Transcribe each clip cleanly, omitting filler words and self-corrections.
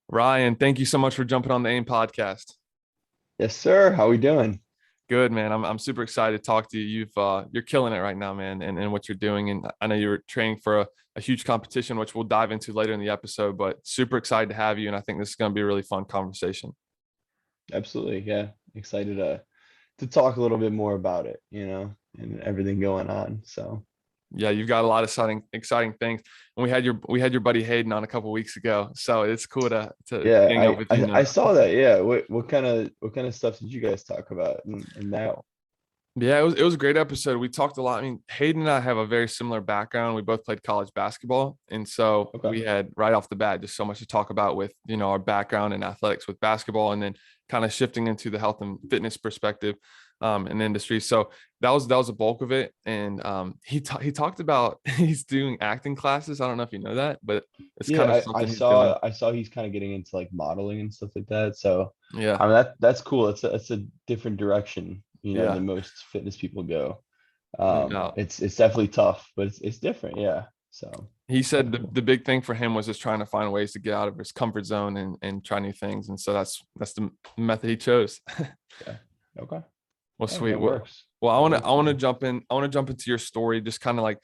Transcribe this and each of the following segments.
Ryan, thank you so much for jumping on the AIM podcast. Yes, sir. How we doing? Good, man. I'm super excited to talk to you. You're killing it right now, man, and what you're doing. And I know you're training for a huge competition, which we'll dive into later in the episode, but super excited to have you. And I think this is going to be a really fun conversation. Absolutely. Yeah. Excited to talk a little bit more about it, and everything going on. So Yeah, you've got a lot of exciting things. And we had your buddy Hayden on a couple weeks ago. So it's cool to yeah, gang up I with you I, I now. saw that. Yeah. What kind of stuff did you guys talk about in that? Yeah, it was a great episode. We talked a lot. I mean, Hayden and I have a very similar background. We both played college basketball, and so Okay. we had right off the bat just so much to talk about with our background in athletics with basketball, and then kind of shifting into the health and fitness perspective in the industry. So that was a bulk of it. And he talked about he's doing acting classes. I don't know if you know that, but it's kind of Yeah, I something he's doing. saw he's kind of getting into like modeling and stuff like that. So Yeah, I mean that's cool. It's a different direction, yeah, than most fitness people go. no doubt. It's definitely tough, but it's different. Yeah. So He said very the, cool. the big thing for him was just trying to find ways to get out of his comfort zone and try new things. And so that's the method he chose. Yeah. Okay. Well, Hey, sweet. that Well, works. well, I That want to I works, want to man. jump in. I want to jump into your story, just kind of like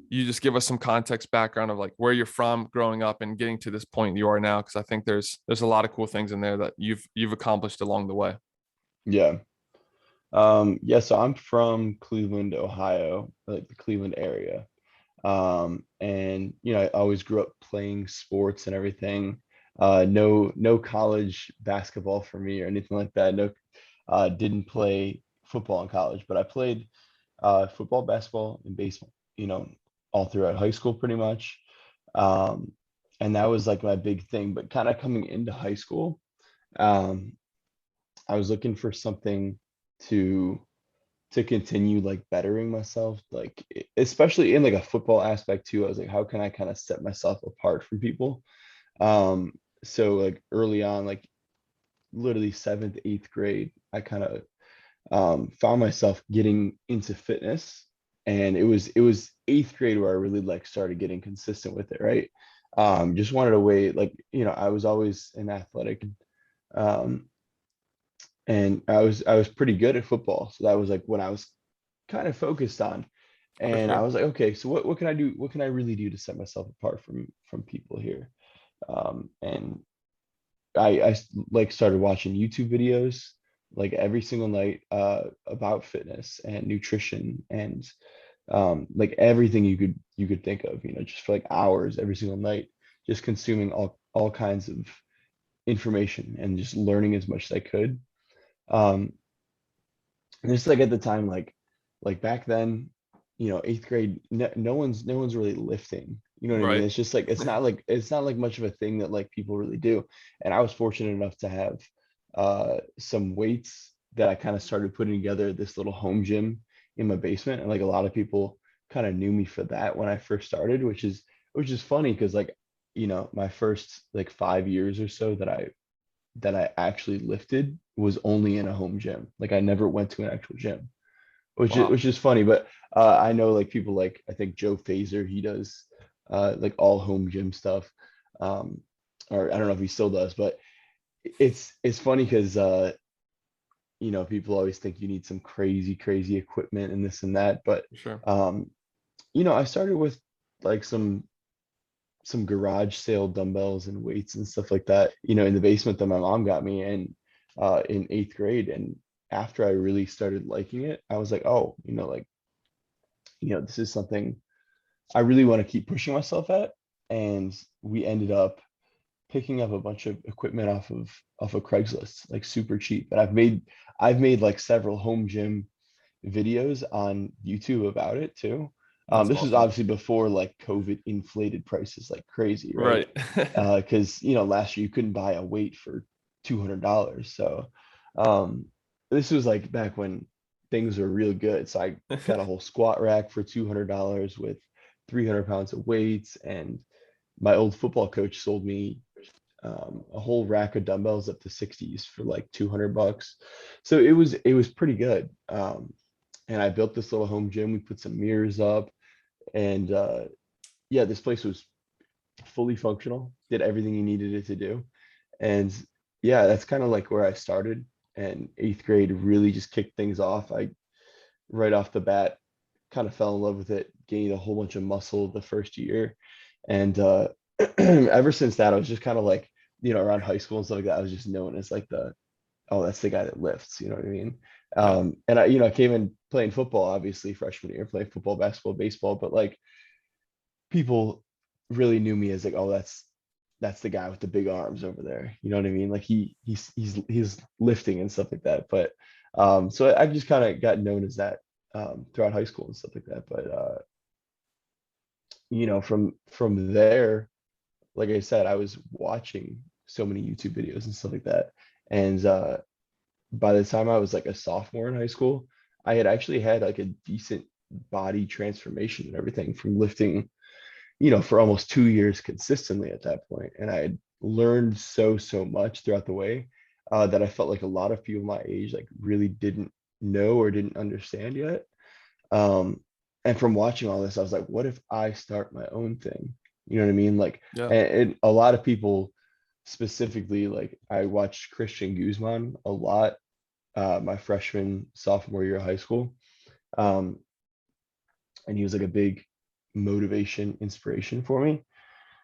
you just give us some context background of like where you're from growing up and getting to this point you are now. Cause I think there's a lot of cool things in there that you've accomplished along the way. Yeah. Yeah, so I'm from Cleveland, Ohio, like the Cleveland area. And I always grew up playing sports and everything. No college basketball for me or anything like that. No, didn't play football in college, but I played football, basketball, and baseball, all throughout high school pretty much. Um, and that was like my big thing. But kind of coming into high school, um, I was looking for something to continue like bettering myself, like especially in like a football aspect too. I was like, how can I kind of set myself apart from people? Um, so like early on, like literally seventh, eighth grade, I kind of found myself getting into fitness, and it was eighth grade where I really like started getting consistent with it, right? Just wanted a way, like I was always an athletic, um, and I was pretty good at football, so that was like when I was kind of focused on. For And I sure. was like, okay, so what can I do? What can I really do to set myself apart from people here? And like started watching YouTube videos like every single night about fitness and nutrition and like everything you could think of, just for like hours every single night, just consuming all kinds of information and just learning as much as I could. Um, and just like at the time, like back then, eighth grade, no one's really lifting. You know what I mean? Right. It's just like it's not like much of a thing that like people really do. And I was fortunate enough to have some weights that I kind of started putting together this little home gym in my basement. And like a lot of people kind of knew me for that when I first started, which is funny because like, my first like 5 years or so that I actually lifted was only in a home gym. Like I never went to an actual gym, which is Wow. which is funny. But I know like people like I think Joe Fazer, he does like all home gym stuff. Um, or I don't know if he still does, but it's funny because people always think you need some crazy, crazy equipment and this and that. But For sure. um, I started with like some garage sale dumbbells and weights and stuff like that, in the basement that my mom got me in eighth grade. And after I really started liking it, I was like, oh, like, this is something I really want to keep pushing myself at. And we ended up picking up a bunch of equipment off of Craigslist, like super cheap. And I've made like several home gym videos on YouTube about it too. That's This was awesome. obviously before like COVID inflated prices like crazy, right? Right. Because last year you couldn't buy a weight for $200. So um, this was like back when things were real good. So I got a whole squat rack for $200 with 300 pounds of weights, and my old football coach sold me a whole rack of dumbbells up to 60s for like $200. So it was pretty good. And I built this little home gym. We put some mirrors up, and yeah, this place was fully functional, did everything you needed it to do. And yeah, that's kind of like where I started. And eighth grade really just kicked things off. I right off the bat kind of fell in love with it, gained a whole bunch of muscle the first year. And ever since that, I was just kind of like, around high school and stuff like that, I was just known as like oh, that's the guy that lifts, you know what I mean? Yeah. And I came in playing football, obviously freshman year, playing football, basketball, baseball, but like people really knew me as like, oh, that's the guy with the big arms over there. You know what I mean? Like he's lifting and stuff like that. But so I've just kind of got known as that throughout high school and stuff like that. But from there, like I said, I was watching so many YouTube videos and stuff like that. And by the time I was like a sophomore in high school, I had actually had like a decent body transformation and everything from lifting, for almost 2 years consistently at that point. And I had learned so much throughout the way that I felt like a lot of people my age like really didn't know or didn't understand yet. Um, and from watching all this, I was like, what if I start my own thing? You know what I mean? Like, Yeah. and a lot of people specifically, like I watched Christian Guzman a lot my freshman, sophomore year of high school. Um, and he was like a big motivation, inspiration for me.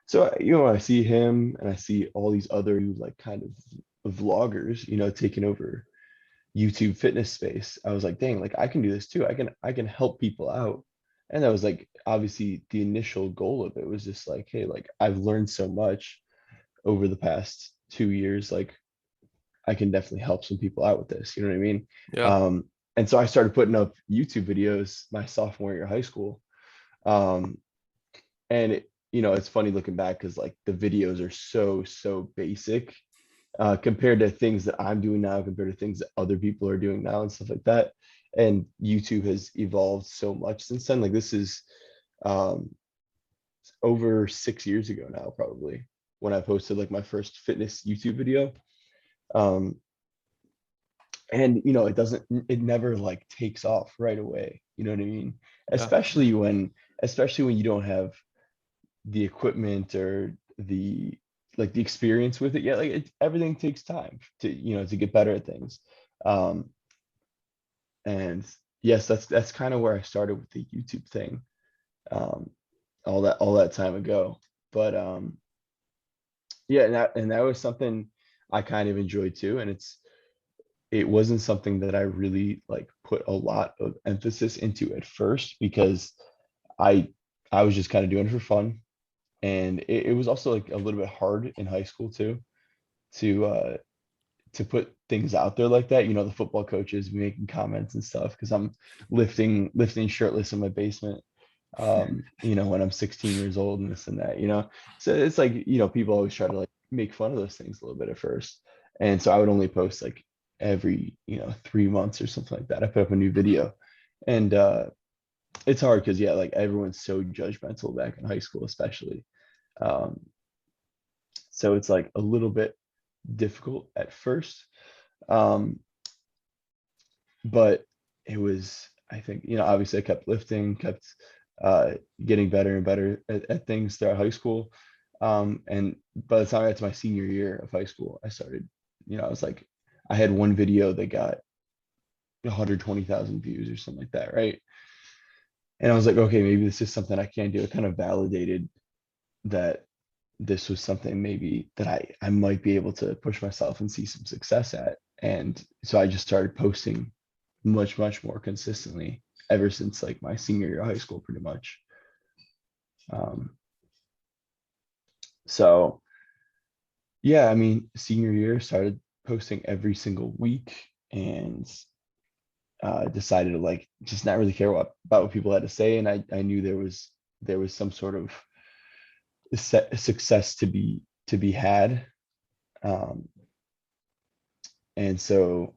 So, I see him and I see all these other like kind of vloggers, taking over YouTube fitness space. I was like, dang, like I can do this too. I can help people out. And that was like obviously the initial goal of it was just like, hey, like I've learned so much over the past 2 years. Like I can definitely help some people out with this. You know what I mean? Yeah. Um, and so I started putting up YouTube videos my sophomore year of high school. Um, and it's funny looking back because like the videos are so basic compared to things that I'm doing now, compared to things that other people are doing now and stuff like that. And YouTube has evolved so much since then. Like this is um, over 6 years ago now, probably when I posted like my first fitness YouTube video. Um, and it never like takes off right away. You know what I mean? Yeah. Especially when you don't have the equipment or the experience with it yet. Like everything takes time to get better at things. Um, and yes, that's kind of where I started with the YouTube thing. Um, all that time ago. But yeah, and that was something I kind of enjoyed too. And it wasn't something that I really like put a lot of emphasis into at first because I I was just kind of doing it for fun. And it was also like a little bit hard in high school too to to put things out there like that. The football coaches making comments and stuff because I'm lifting shirtless in my basement. When I'm 16 years old and this and that. So it's like people always try to like make fun of those things a little bit at first, and so I would only post like every 3 months or something like that. I put up a new video, and it's hard because yeah, like everyone's so judgmental back in high school, especially. Um, so it's like a little bit difficult at first. Um, but it was, I think, obviously I kept lifting, kept uh, getting better and better at things throughout high school. And by the time I got to my senior year of high school, I started, I was like, I had one video that got 120,000 views or something like that, right? And I was like, okay, maybe this is something I can do. It kind of validated that this was something maybe that I might be able to push myself and see some success at. And so I just started posting much more consistently ever since like my senior year of high school, pretty much. Um, so yeah, I mean, senior year started posting every single week and decided to like just not really care about what people had to say. And I knew there was some sort of success to be had. Um, and so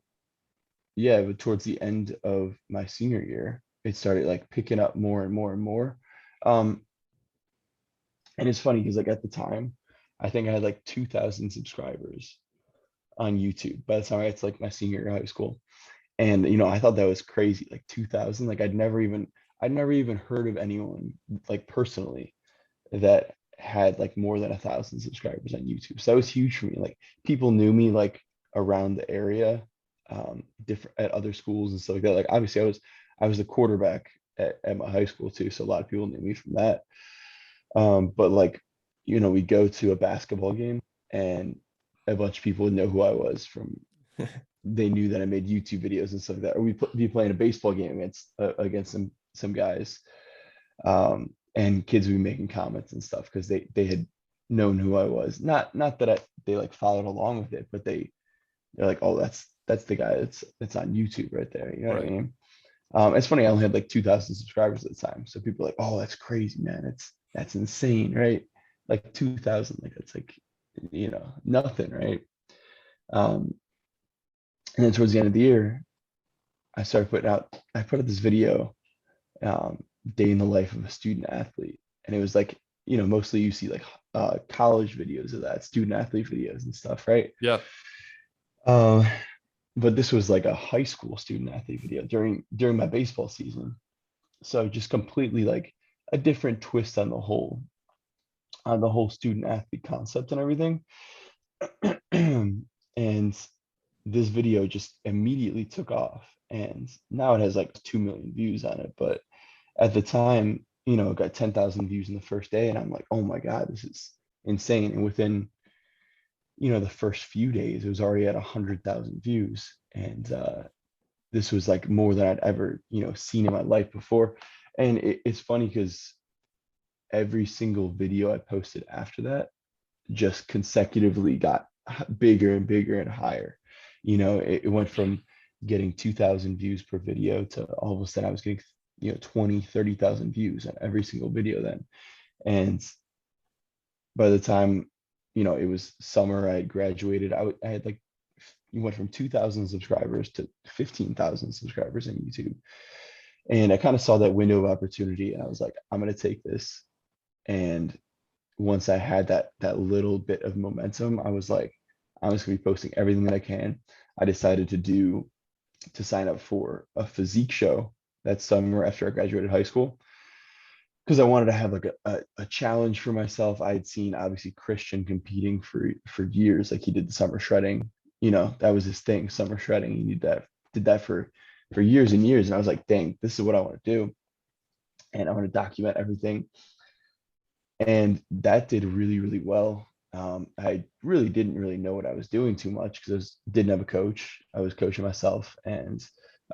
yeah, but towards the end of my senior year, it started like picking up more and more and more. Um, and it's funny because like at the time, I think I had like 2,000 subscribers on YouTube by the time I got to like my senior year of high school. And I thought that was crazy, like 2,000. Like I'd never even heard of anyone like personally that had like more than 1,000 subscribers on YouTube. So that was huge for me. Like people knew me like around the area, different at other schools and stuff like that. Like obviously I was the quarterback at my high school too, so a lot of people knew me from that. But like, we go to a basketball game and a bunch of people would know who I was from. They knew that I made YouTube videos and stuff like that. Or we'd be playing a baseball game against some guys, and kids would be making comments and stuff because they had known who I was. Not that they like followed along with it, but they're like, oh, that's the guy that's on YouTube right there. You know what I Right. mean? It's funny. I only had like 2,000 subscribers at the time, so people are like, oh, that's crazy, man. That's insane, right? Like 2,000, like that's like nothing, right? Um, and then towards the end of the year, I put out this video, day in the life of a student athlete. And it was like, mostly you see like college videos of that, student athlete videos and stuff, right? Yeah. Um, but this was like a high school student athlete video during my baseball season. So just completely like a different twist on the whole student athlete concept and everything. And this video just immediately took off. And now it has like 2 million views on it. But at the time, it got 10,000 views in the first day. And I'm like, oh my God, this is insane. And within, the first few days, it was already at 100,000 views. And this was like more than I'd ever, seen in my life before. And it's funny because every single video I posted after that just consecutively got bigger and bigger and higher. It went from getting 2,000 views per video to all of a sudden I was getting 20, 30,000 views on every single video then. And by the time it was summer, I had graduated, I had like, you went from 2,000 subscribers to 15,000 subscribers on YouTube. And I kind of saw that window of opportunity and I was like, I'm going to take this. And once I had that little bit of momentum, I was like, I'm just gonna be posting everything that I can. I decided to sign up for a physique show that summer after I graduated high school because I wanted to have like a challenge for myself. I had seen obviously Christian competing for years, like he did the summer shredding. That was his thing, summer shredding. Did that for years and years, and I was like, dang, this is what I want to do, and I want to document everything. And that did really, really well. I really didn't really know what I was doing too much because didn't have a coach. I was coaching myself, and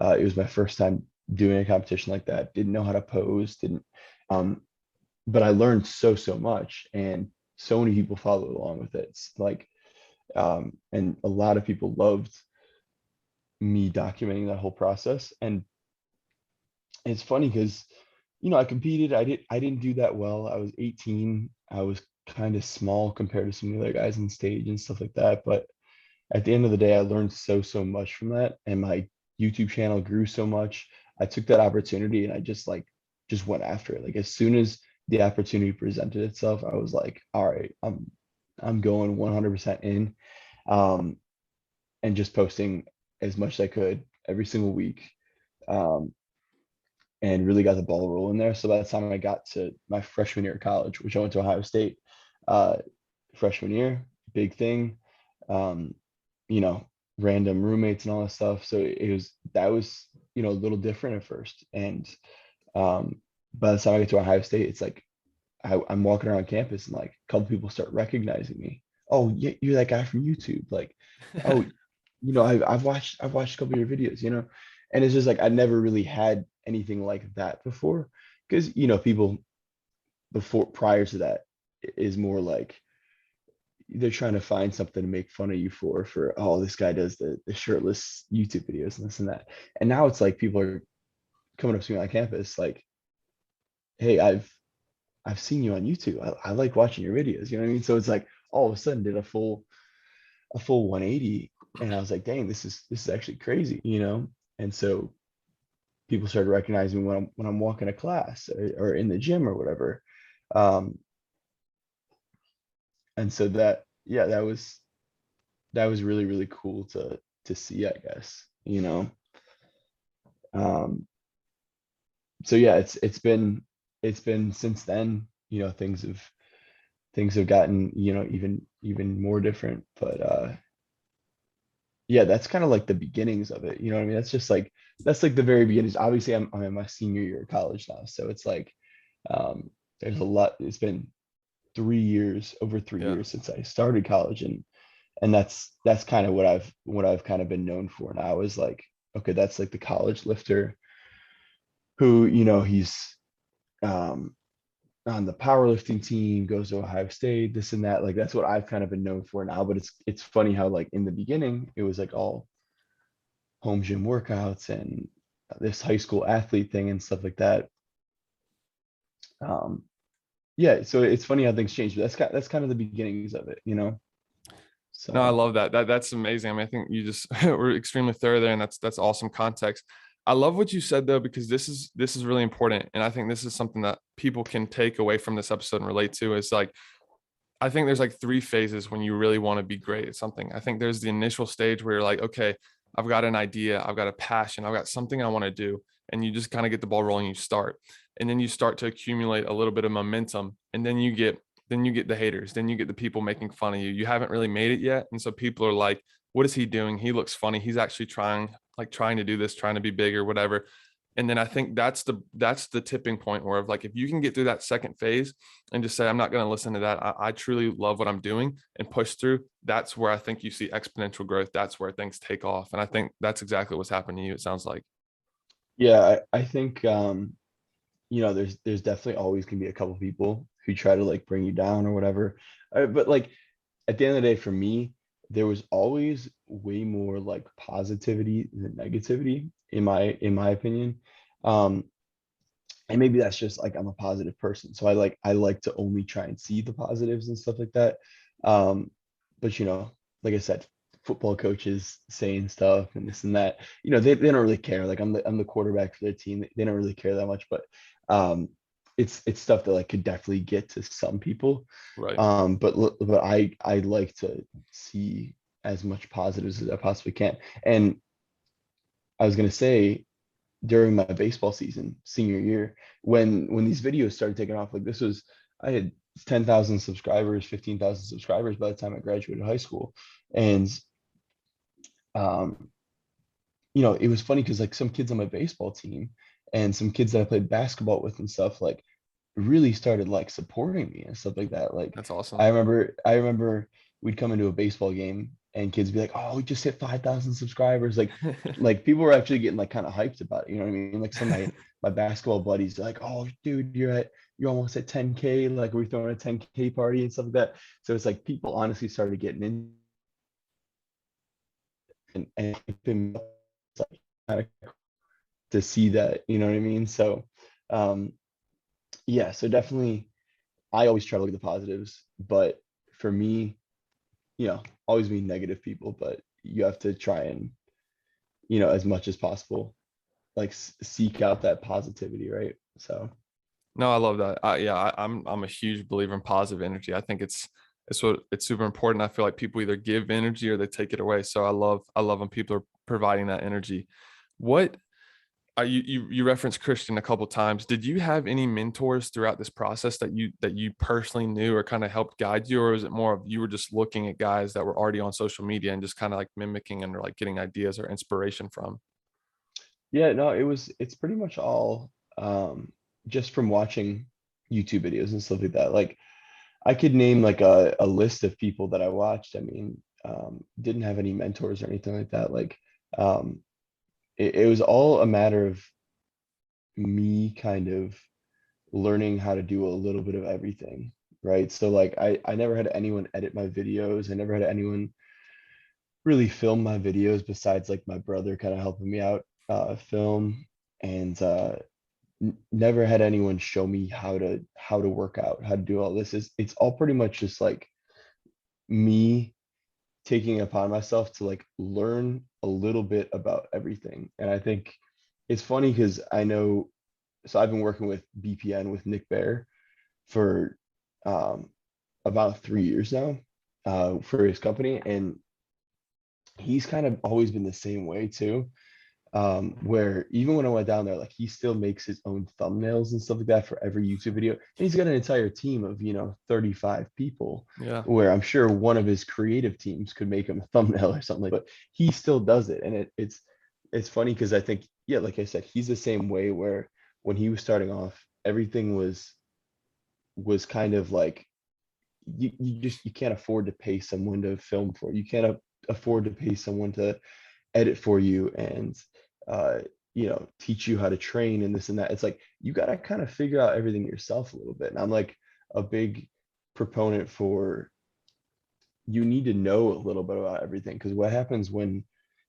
it was my first time doing a competition like that. Didn't know how to pose, didn't. Um, but I learned so much, and so many people followed along with it. It's like, and a lot of people loved me documenting that whole process. And it's funny because I competed. I didn't do that well. I was 18. I was kind of small compared to some of the other guys on stage and stuff like that. But at the end of the day, I learned so much from that. And my YouTube channel grew so much. I took that opportunity and I just went after it. Like as soon as the opportunity presented itself, I was like, all right, I'm going 100% in. Um, and just posting as much as I could every single week. Um, and really got the ball rolling there. So by the time I got to my freshman year of college, which I went to Ohio State, uh, freshman year, big thing, um, you know, random roommates and all that stuff. So that was a little different at first. And um, by the time I get to Ohio State, it's like I'm walking around campus and like a couple people start recognizing me. Oh, yeah, you're that guy from YouTube. Like, oh, I've watched a couple of your videos, and it's just like I never really had anything like that before because people before prior to that is more like they're trying to find something to make fun of you for oh, this guy does the shirtless YouTube videos and this and that. And now it's like people are coming up to me on campus like, hey, I've seen you on YouTube. I like watching your videos, you know what I mean? So it's like all of a sudden did a full 180, and I was like, dang, this is actually crazy, And so people started recognizing me when I'm walking to class or in the gym or whatever. Um, and so yeah, that was really, really cool to see, I guess. Um, so yeah, it's been since then, things have things have gotten, even more different. But yeah, that's kind of like the beginnings of it. You know what I mean? That's like the very beginnings. Obviously, I'm in my senior year of college now, so it's like um, there's a lot. It's been 3 years, over three Yeah. years since I started college, and that's kind of what I've kind of been known for now is like, okay, that's like the college lifter who, he's um, on the powerlifting team, goes to Ohio State, this and that. Like that's what I've kind of been known for now. But it's funny how like in the beginning it was like all home gym workouts and this high school athlete thing and stuff like that. Um, yeah, so it's funny how things change, but that's kind of the beginnings of it. No, I So love that. That's amazing. I mean, I think you just were extremely thorough there, and that's awesome context. I love what you said though, because this is really important, and I think this is something that people can take away from this episode and relate to. Is like, I think there's like three phases when you really want to be great at something. I think there's the initial stage where you're like, okay, I've got an idea, I've got a passion, I've got something I want to do, and you just kind of get the ball rolling. You start, and then you start to accumulate a little bit of momentum, and then you get the haters, then you get the people making fun of you. You haven't really made it yet, and so people are like, what is he doing? He looks funny. He's actually trying to do this, trying to be big or whatever. And then I think that's the tipping point where, like, if you can get through that second phase and just say, I'm not going to listen to that. I truly love what I'm doing and push through. That's where I think you see exponential growth. That's where things take off. And I think that's exactly what's happened to you. It sounds like. yeah, I think there's definitely always gonna be a couple people who try to like bring you down or whatever. But like at the end of the day, for me, there was always way more like positivity than negativity in my opinion. Um, and maybe that's just like I'm a positive person, so I like to only try and see the positives and stuff like that. Um, but like I said, football coaches saying stuff and this and that, they don't really care. Like I'm the quarterback for their team. They don't really care that much, but um, it's stuff that like could definitely get to some people. Right. But I like to see as much positives as I possibly can. And I was gonna say during my baseball season, senior year, when these videos started taking off, like I had 10,000 subscribers, 15,000 subscribers by the time I graduated high school. And um, it was funny because like some kids on my baseball team and some kids that I played basketball with and stuff, like really started like supporting me and stuff like that. Like That's awesome. I remember we'd come into a baseball game and kids would be like, "Oh, we just hit 5,000 subscribers." Like people were actually getting like kind of hyped about it. You know what I mean? Like some of my basketball buddies are like, "Oh, dude, you're almost at 10K. Like we're throwing a 10K party and stuff like that." So it's like people honestly started getting in and hyping me up, like, kind of to see that. You know what I mean? So um, yeah, so definitely I always try to look at the positives, but for me, always be negative people, but you have to try and, as much as possible, like seek out that positivity, right? So, No, I love that. Yeah, I'm a huge believer in positive energy. I think it's super important. I feel like people either give energy or they take it away. So I love when people are providing that energy. What you referenced Christian a couple times. Did you have any mentors throughout this process that you personally knew or kind of helped guide you, or was it more of you were just looking at guys that were already on social media and just kind of like mimicking and or like getting ideas or inspiration from? yeah, no, it's pretty much all just from watching YouTube videos and stuff like that. Like, I could name like a list of people that I watched. I mean, didn't have any mentors or anything like that. Like, um, it was all a matter of me kind of learning how to do a little bit of everything, right? So like I never had anyone edit my videos. I never had anyone really film my videos besides like my brother kind of helping me out film, and never had anyone show me how to work out, how to do all this. It's all pretty much just like me taking it upon myself to like learn a little bit about everything. And I think it's funny because I know, so I've been working with BPN with Nick Bear for um, about 3 years now for his company, and he's kind of always been the same way too. Where even when I went down there, like he still makes his own thumbnails and stuff like that for every YouTube video. And he's got an entire team of, 35 people, Yeah. where I'm sure one of his creative teams could make him a thumbnail or something like, but he still does it. And it's funny because I think, yeah, like I said, he's the same way where when he was starting off, everything was kind of like you can't afford to pay someone to film for you. You can't afford to pay someone to edit for you and uh teach you how to train and this and that. It's like you got to kind of figure out everything yourself a little bit. And I'm like a big proponent for, you need to know a little bit about everything, because what happens when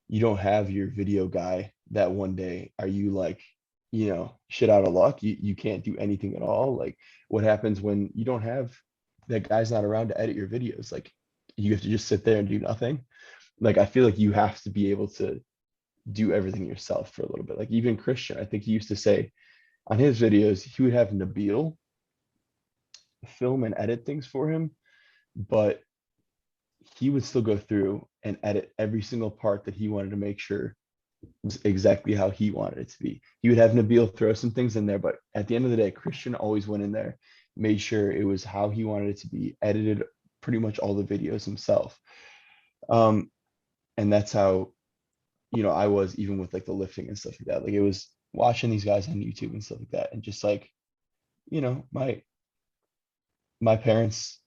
you don't have your video guy that one day? Are you like, shit out of luck? You can't do anything at all? Like, what happens when you don't have that guy's not around to edit your videos? Like, you have to just sit there and do nothing? Like, I feel like you have to be able to do everything yourself for a little bit. Like even Christian, I think he used to say on his videos, he would have Nabil film and edit things for him, but he would still go through and edit every single part that he wanted to make sure was exactly how he wanted it to be. He would have Nabil throw some things in there, but at the end of the day, Christian always went in there, made sure it was how he wanted it to be, edited pretty much all the videos himself. Um, and that's how, I was even with like the lifting and stuff like that. Like it was watching these guys on YouTube and stuff like that, and just like, my parents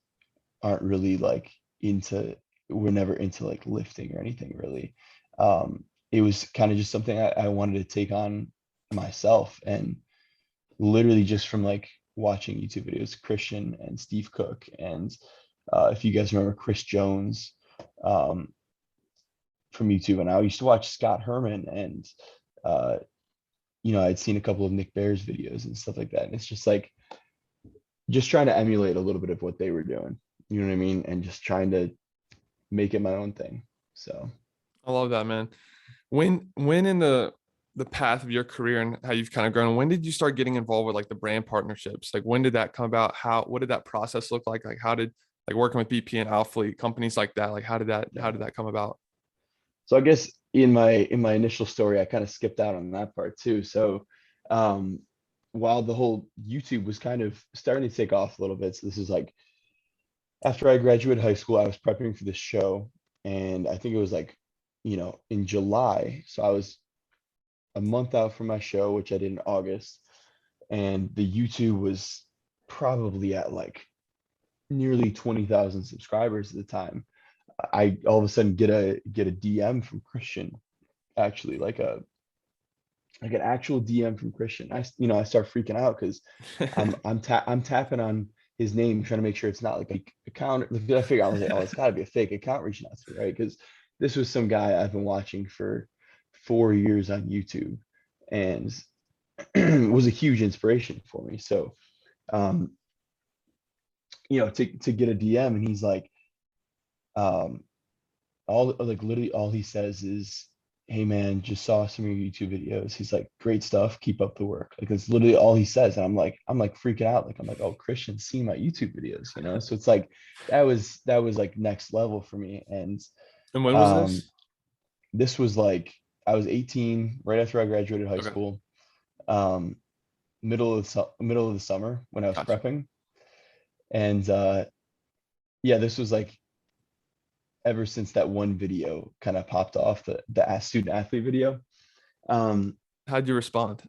aren't really like into, we're never into like lifting or anything really. It was kind of just something I wanted to take on myself, and literally just from like watching YouTube videos, Christian and Steve Cook, and if you guys remember Chris Jones, um, from YouTube, and I used to watch Scott Herman, and uh, I'd seen a couple of Nick Bear's videos and stuff like that. And it's just like, just trying to emulate a little bit of what they were doing. You know what I mean? And just trying to make it my own thing. So, I love that, man. When in the path of your career and how you've kind of grown, when did you start getting involved with like the brand partnerships? Like when did that come about? What did that process look like? Like how did like working with BPN, Alphalete, companies like that, like yeah. how did that come about? So I guess in my initial story, I kind of skipped out on that part too. So, um, while the whole YouTube was kind of starting to take off a little bit, so this is like after I graduated high school, I was prepping for this show, and I think it was like, in July. So I was a month out from my show, which I did in August, and the YouTube was probably at like nearly 20,000 subscribers at the time. I all of a sudden get a DM from Christian, actually, like an actual DM from Christian. I start freaking out because I'm tapping on his name, trying to make sure it's not like a account. Like, I figure I was like, oh, it's got to be a fake account reaching out to me, right? Because this was some guy I've been watching for 4 years on YouTube, and was a huge inspiration for me. So, um, to get a DM, and he's like, um, all like literally all he says is, "Hey man, just saw some of your YouTube videos." He's like, "Great stuff, keep up the work." Like it's literally all he says, and I'm like freaking out. Like I'm like, "Oh, Christian's seen my YouTube videos." So it's like that was like next level for me. And And when was um, this? this was like I was 18, right after I graduated high Okay, school, um, middle of the summer when I was gotcha. prepping, and yeah, this was like ever since that one video kind of popped off, the student athlete video. Um, How'd you respond?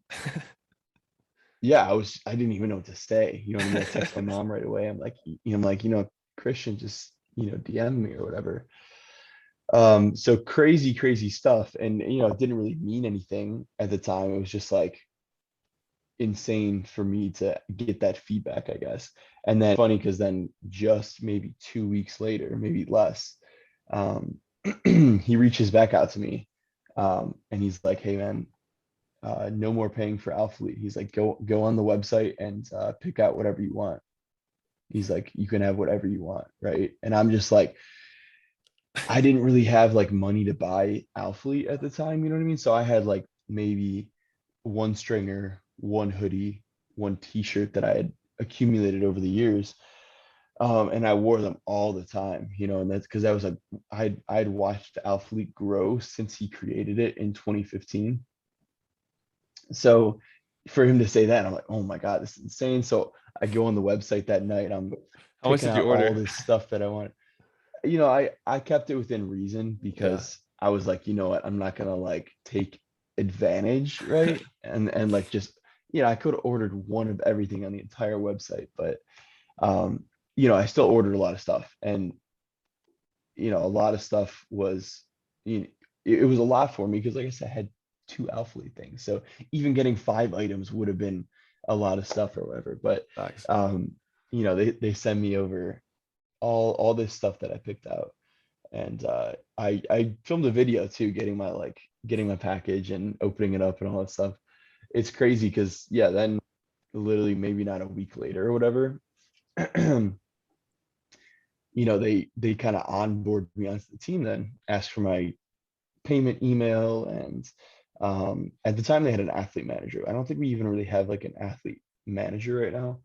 yeah, I didn't even know what to say. You know what I mean? I text my mom right away. I'm like, Christian just, DM me or whatever. So crazy, crazy stuff. And it didn't really mean anything at the time. It was just like insane for me to get that feedback, I guess. And then funny because then just maybe 2 weeks later, maybe less, um, he reaches back out to me. And he's like, "Hey man, no more paying for Alphalete." He's like, go on the website and pick out whatever you want. He's like, "You can have whatever you want," right? And I'm just like, I didn't really have like money to buy Alphalete at the time, you know what I mean? So I had like maybe one stringer, one hoodie, one t-shirt that I had accumulated over the years. And I wore them all the time, and that's because I was like, I'd watched Alphalete grow since he created it in 2015. So for him to say that, I'm like, oh my God, this is insane. So I go on the website that night, I'm How much picking did you out all order? this stuff that I want. I kept it within reason Yeah. because I was like, you know what, I'm not gonna like take advantage, right? And like just, I could have ordered one of everything on the entire website, but um, I still ordered a lot of stuff. And a lot of stuff was, you know, it was a lot for me because like I said, I had two Alphalete things. So even getting 5 items would have been a lot of stuff or whatever. But Thanks. um, they send me over all this stuff that I picked out. And I filmed a video too, getting my package and opening it up and all that stuff. It's crazy because yeah, then literally maybe not a week later or whatever, they kind of onboard me onto the team, then ask for my payment email. And at the time they had an athlete manager. I don't think we even really have like an athlete manager right now.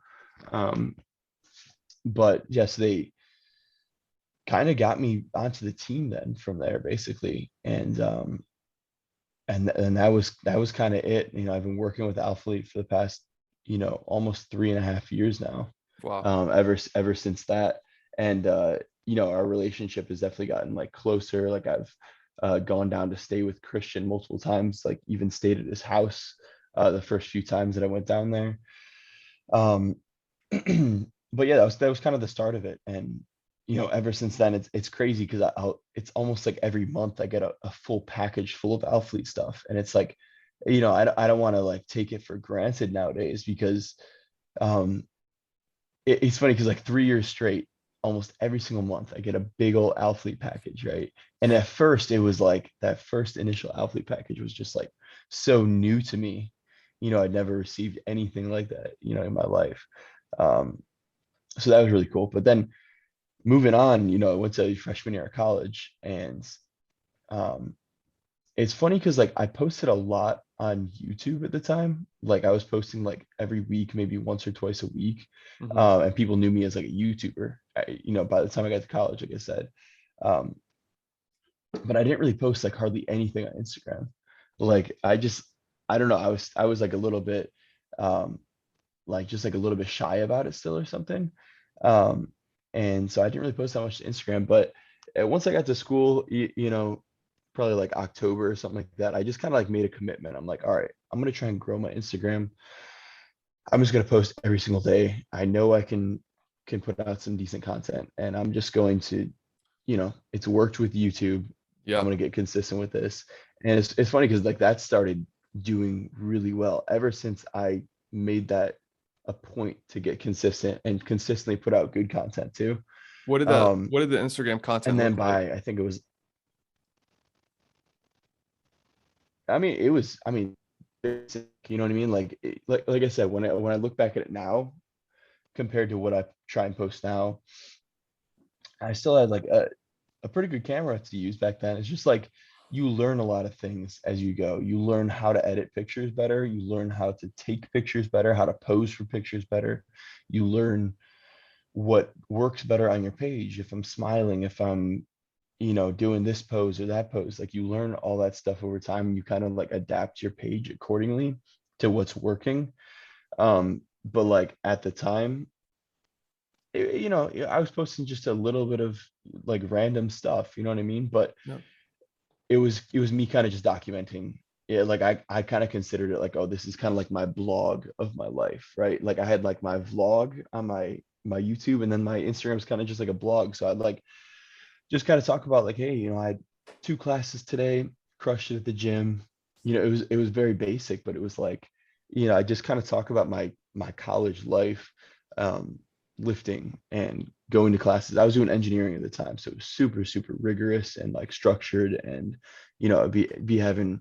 um, but yes, they kind of got me onto the team then from there basically. And that was kind of it. I've been working with Alphalete for the past almost 3.5 years now, Wow. ever since that. And our relationship has definitely gotten like closer. Like I've gone down to stay with Christian multiple times, like even stayed at his house the first few times that I went down there. um but yeah, that was kind of the start of it. And ever since then, it's crazy because it's almost like every month I get a full package full of Alphalete stuff. And it's like, I don't want to like take it for granted nowadays because um it's funny because like 3 years straight, almost every single month I get a big old Alphalete package, right? And at first it was like that first initial Alphalete package was just like so new to me. I'd never received anything like that, in my life. um so that was really cool. But then moving on, I went to freshman year of college. And um, it's funny because like I posted a lot on YouTube at the time. Like I was posting like every week, maybe once or twice a week. Hmm. And people knew me as like a YouTuber. By the time I got to college, like I said. Um, but I didn't really post like hardly anything on Instagram. Like I don't know. I was like a little bit um, like just like a little bit shy about it still or something. Um, and so I didn't really post that much to Instagram. But once I got to school, probably like October or something like that, I just kind of like made a commitment. I'm like, all right, I'm gonna try and grow my Instagram. I'm just gonna post every single day. I know I can put out some decent content, and I'm just going to, it's worked with YouTube. I'm Yeah. gonna get consistent with this. And it's funny because like that started doing really well ever since I made that a point to get consistent and consistently put out good content too. Um, What did the Instagram and content then look like? by I think it was, I mean, it was, I mean, basic, you know what I mean? Like, like I said, when I look back at it now compared to what I try and post now, I still had like a pretty good camera to use back then. It's just like you learn a lot of things as you go. You learn how to edit pictures better. You learn how to take pictures better, how to pose for pictures better. You learn what works better on your page. If I'm smiling, if I'm, doing this pose or that pose, like you learn all that stuff over time and you kind of like adapt your page accordingly to what's working. But like at the time, I was posting just a little bit of like random stuff, you know what I mean? But No. it was me kind of just documenting it. Like I kind of considered it like, oh, this is kind of like my blog of my life, right? Like I had like my vlog on my YouTube, and then my Instagram is kind of just like a blog. So I'd like just kind of talk about like, hey, I had 2 classes today, crushed it at the gym. It was very basic, but it was like, I just kind of talk about my college life, um, lifting and going to classes. I was doing engineering at the time, so it was super, super rigorous and like structured. And I'd be having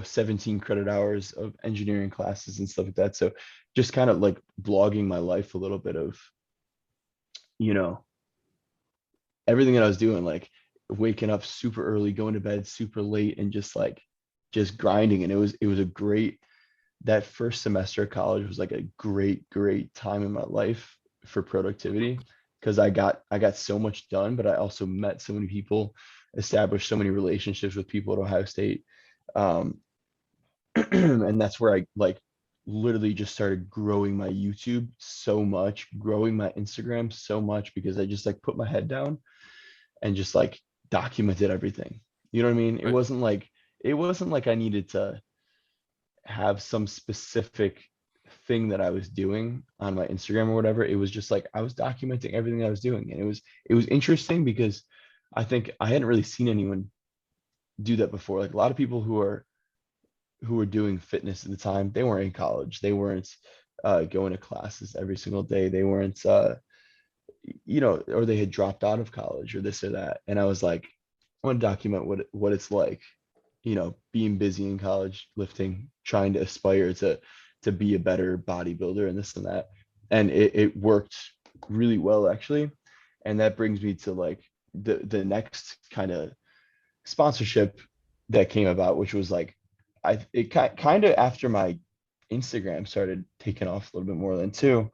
17 credit hours of engineering classes and stuff like that. So just kind of like blogging my life a little bit of, you know, everything that I was doing, like waking up super early, going to bed super late, and just grinding. And it was a great, that first semester of college was like a great, great time in my life for productivity because I got so much done, but I also met so many people, established so many relationships with people at Ohio State. Um, And that's where I like literally just started growing my YouTube so much, growing my Instagram so much, because I just like put my head down and just like documented everything. You know what I mean? Right. It wasn't like I needed to have some specific thing that I was doing on my Instagram or whatever. It was just like I was documenting everything I was doing. And it was interesting because I think I hadn't really seen anyone do that before. Like a lot of people who were doing fitness at the time, they weren't in college. They weren't going to classes every single day. They weren't or they had dropped out of college or this or that. And I was like, I want to document what it's like, being busy in college, lifting, trying to aspire to be a better bodybuilder and this and that. And it worked really well actually. And that brings me to like the next kind of sponsorship that came about, which was like it kind of after my Instagram started taking off a little bit more than too,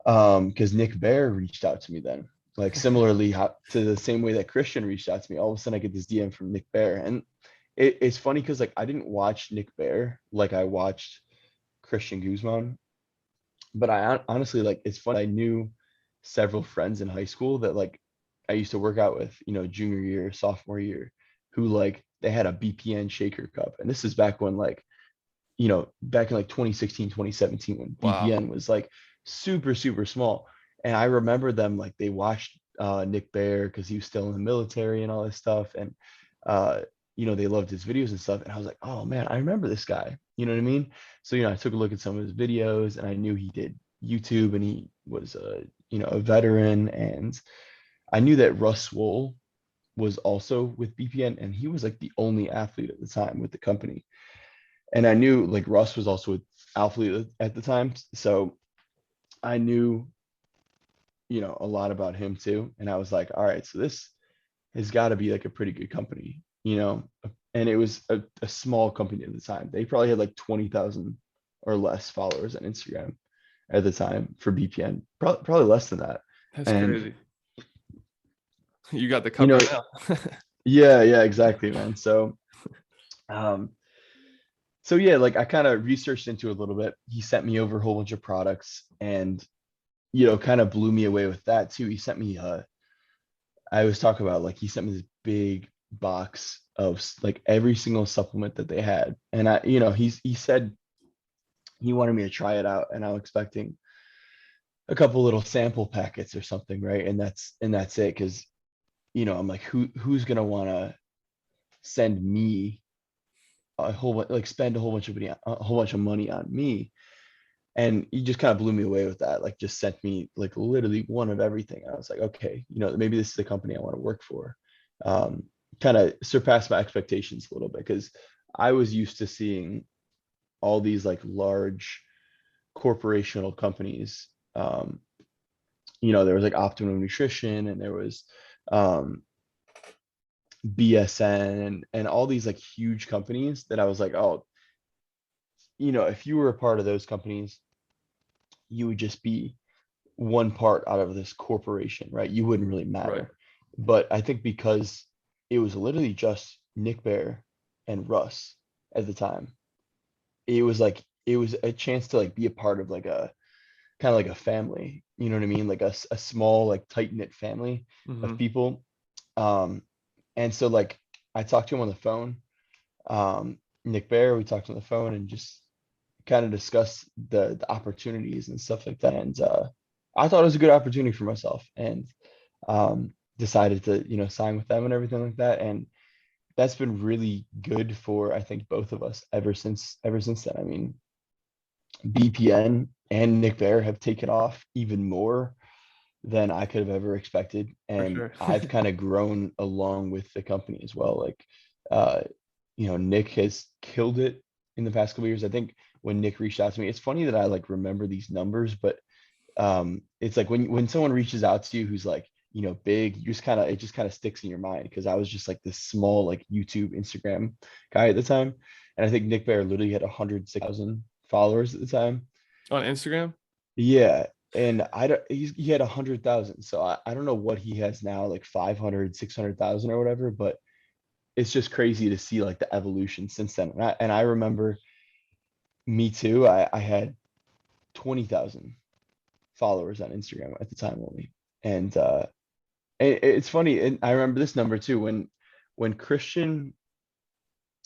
because Nick Bear reached out to me then, like similarly to the same way that Christian reached out to me. All of a sudden, I get this DM from Nick Bear, and it's funny because like I didn't watch Nick Bear like I watched Christian Guzman, but I honestly like it's funny. I knew several friends in high school that like I used to work out with, junior year, sophomore year, who like they had a BPN shaker cup, and this is back when like back in like 2016, 2017, when Wow. BPN was like super, super small. And I remember them like they watched Nick Bear because he was still in the military and all this stuff. And, uh, they loved his videos and stuff. And I was like, oh man, I remember this guy. You know what I mean? So, I took a look at some of his videos and I knew he did YouTube and he was a veteran. And I knew that Russ Wool was also with BPN and he was like the only athlete at the time with the company. And I knew like Russ was also with Alphalete at the time, so I knew a lot about him too. And I was like, all right, so this has got to be like a pretty good company, And it was a small company at the time. They probably had like 20,000 or less followers on Instagram at the time for BPN, probably less than that. That's And crazy. You got the you cup know, right now. yeah, exactly, man. Um, so yeah, like I kind of researched into it a little bit. He sent me over a whole bunch of products and kind of blew me away with that too. He sent me I was talking about like he sent me this big box of like every single supplement that they had. And he said he wanted me to try it out and I'm expecting a couple little sample packets or something, right? And that's it. Cause I'm like, who's gonna wanna send me a whole like spend a whole bunch of money on me. And he just kind of blew me away with that, like just sent me like literally one of everything. I was like, okay, maybe this is the company I want to work for. um, Kind of surpassed my expectations a little bit because I was used to seeing all these like large corporational companies. There was like Optimum Nutrition and there was um, BSN and all these like huge companies that I was like, oh, if you were a part of those companies, you would just be one part out of this corporation, right? You wouldn't really Right. matter. But I think because it was literally just Nick Bear and Russ at the time, it was a chance to like be a part of like a kind of like a family, you know what I mean? Like a small, like tight knit family Hmm. of people. Um, and so like I talked to him on the phone, Nick Bear, we talked on the phone and just kind of discuss the opportunities and stuff like that. And I thought it was a good opportunity for myself, and decided to sign with them and everything like that. And that's been really good for I think both of us ever since then. I mean, BPN and Nick Bear have taken off even more than I could have ever expected, For and sure. I've kind of grown along with the company as well. Like, uh, Nick has killed it in the past couple of years. I think when Nick reached out to me, it's funny that I like remember these numbers, but it's like when someone reaches out to you who's like big, you just kind of it just kind of sticks in your mind because I was just like this small like YouTube, Instagram guy at the time, and I think Nick Bear literally had 106,000 followers at the time. On Instagram? Yeah. And I don't, he had 100,000. So I don't know what he has now, like 500, 600,000 or whatever. But it's just crazy to see like the evolution since then. And I remember me too. I had 20,000 followers on Instagram at the time only. And it's funny, and I remember this number too, when Christian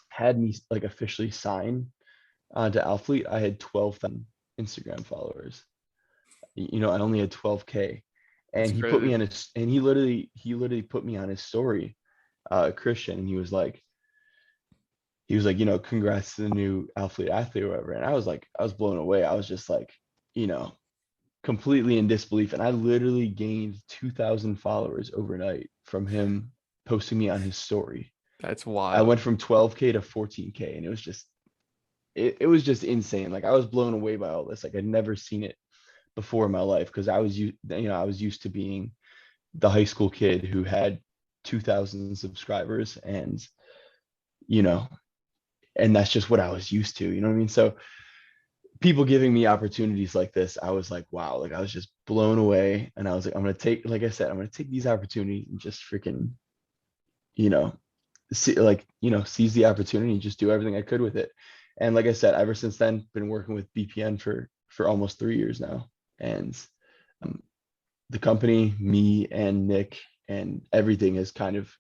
had me like officially sign onto Alphalete, I had 12,000 Instagram followers. I only had 12K. That's And he put crazy. me on his and he literally put me on his story, Christian, and he was like, congrats to the new Alphalete athlete or whatever. And I was blown away. I was just like, you know, completely in disbelief. And I literally gained 2,000 followers overnight from him posting me on his story. That's I wild. went from 12K to 14K, and it was just insane. Like I was blown away by all this. Like I'd never seen it before in my life because I was used to being the high school kid who had 2,000 subscribers, you know, and that's just what I was used to. You know what I mean? So people giving me opportunities like this, I was like, wow, like I was just blown away. And I was like, like I said, I'm gonna take these opportunities and just freaking, you know, seize the opportunity and just do everything I could with it. And like I said, ever since then, been working with BPN for almost 3 years now. And um, the company, me and Nick and everything has kind of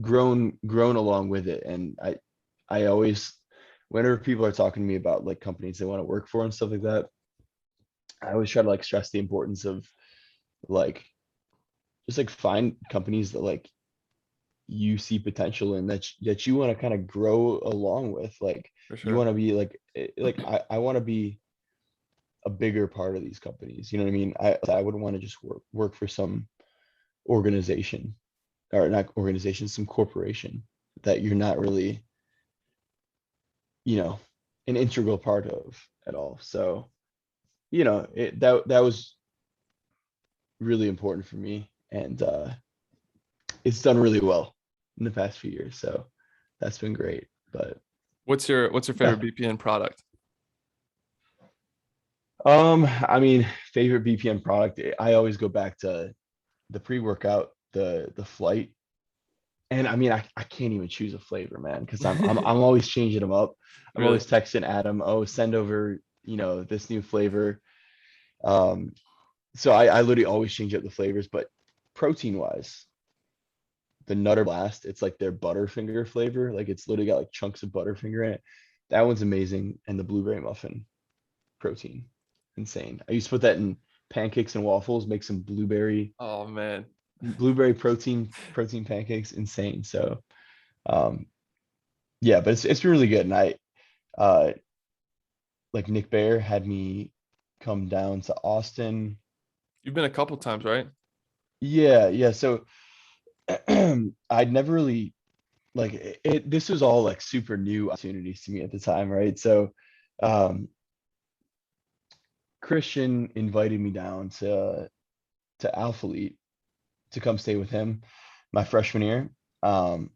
grown along with it. And I always, whenever people are talking to me about like companies they want to work for and stuff like that, I always try to like stress the importance of like just like find companies that like you see potential in that you want to kind of grow along with. Like For you sure. want to be like I want to be a bigger part of these companies. You know what I mean? I wouldn't want to just work for some organization, or not organization, some corporation that you're not really, you know, an integral part of at all. So, that was really important for me, and it's done really well in the past few years. So that's been great. But What's your yeah, favorite BPN product? I mean, favorite BPN product. I always go back to the pre-workout, the flight. And I mean, I can't even choose a flavor, man, because I'm always changing them up. I'm Really? always texting Adam, oh, send over, this new flavor. Um, so I literally always change up the flavors, but protein wise, the Nutter Blast, it's like their Butterfinger flavor. Like it's literally got like chunks of Butterfinger in it. That one's amazing. And the blueberry muffin protein, insane. I used to put that in pancakes and waffles, make some Oh man. blueberry protein pancakes, insane. So um yeah, but it's been really good. And uh like Nick Bear had me come down to Austin. You've been a couple times, right? Yeah. So I'd never really like this was all like super new opportunities to me at the time, right? So um Christian invited me down to Alphalete to come stay with him my freshman year. Um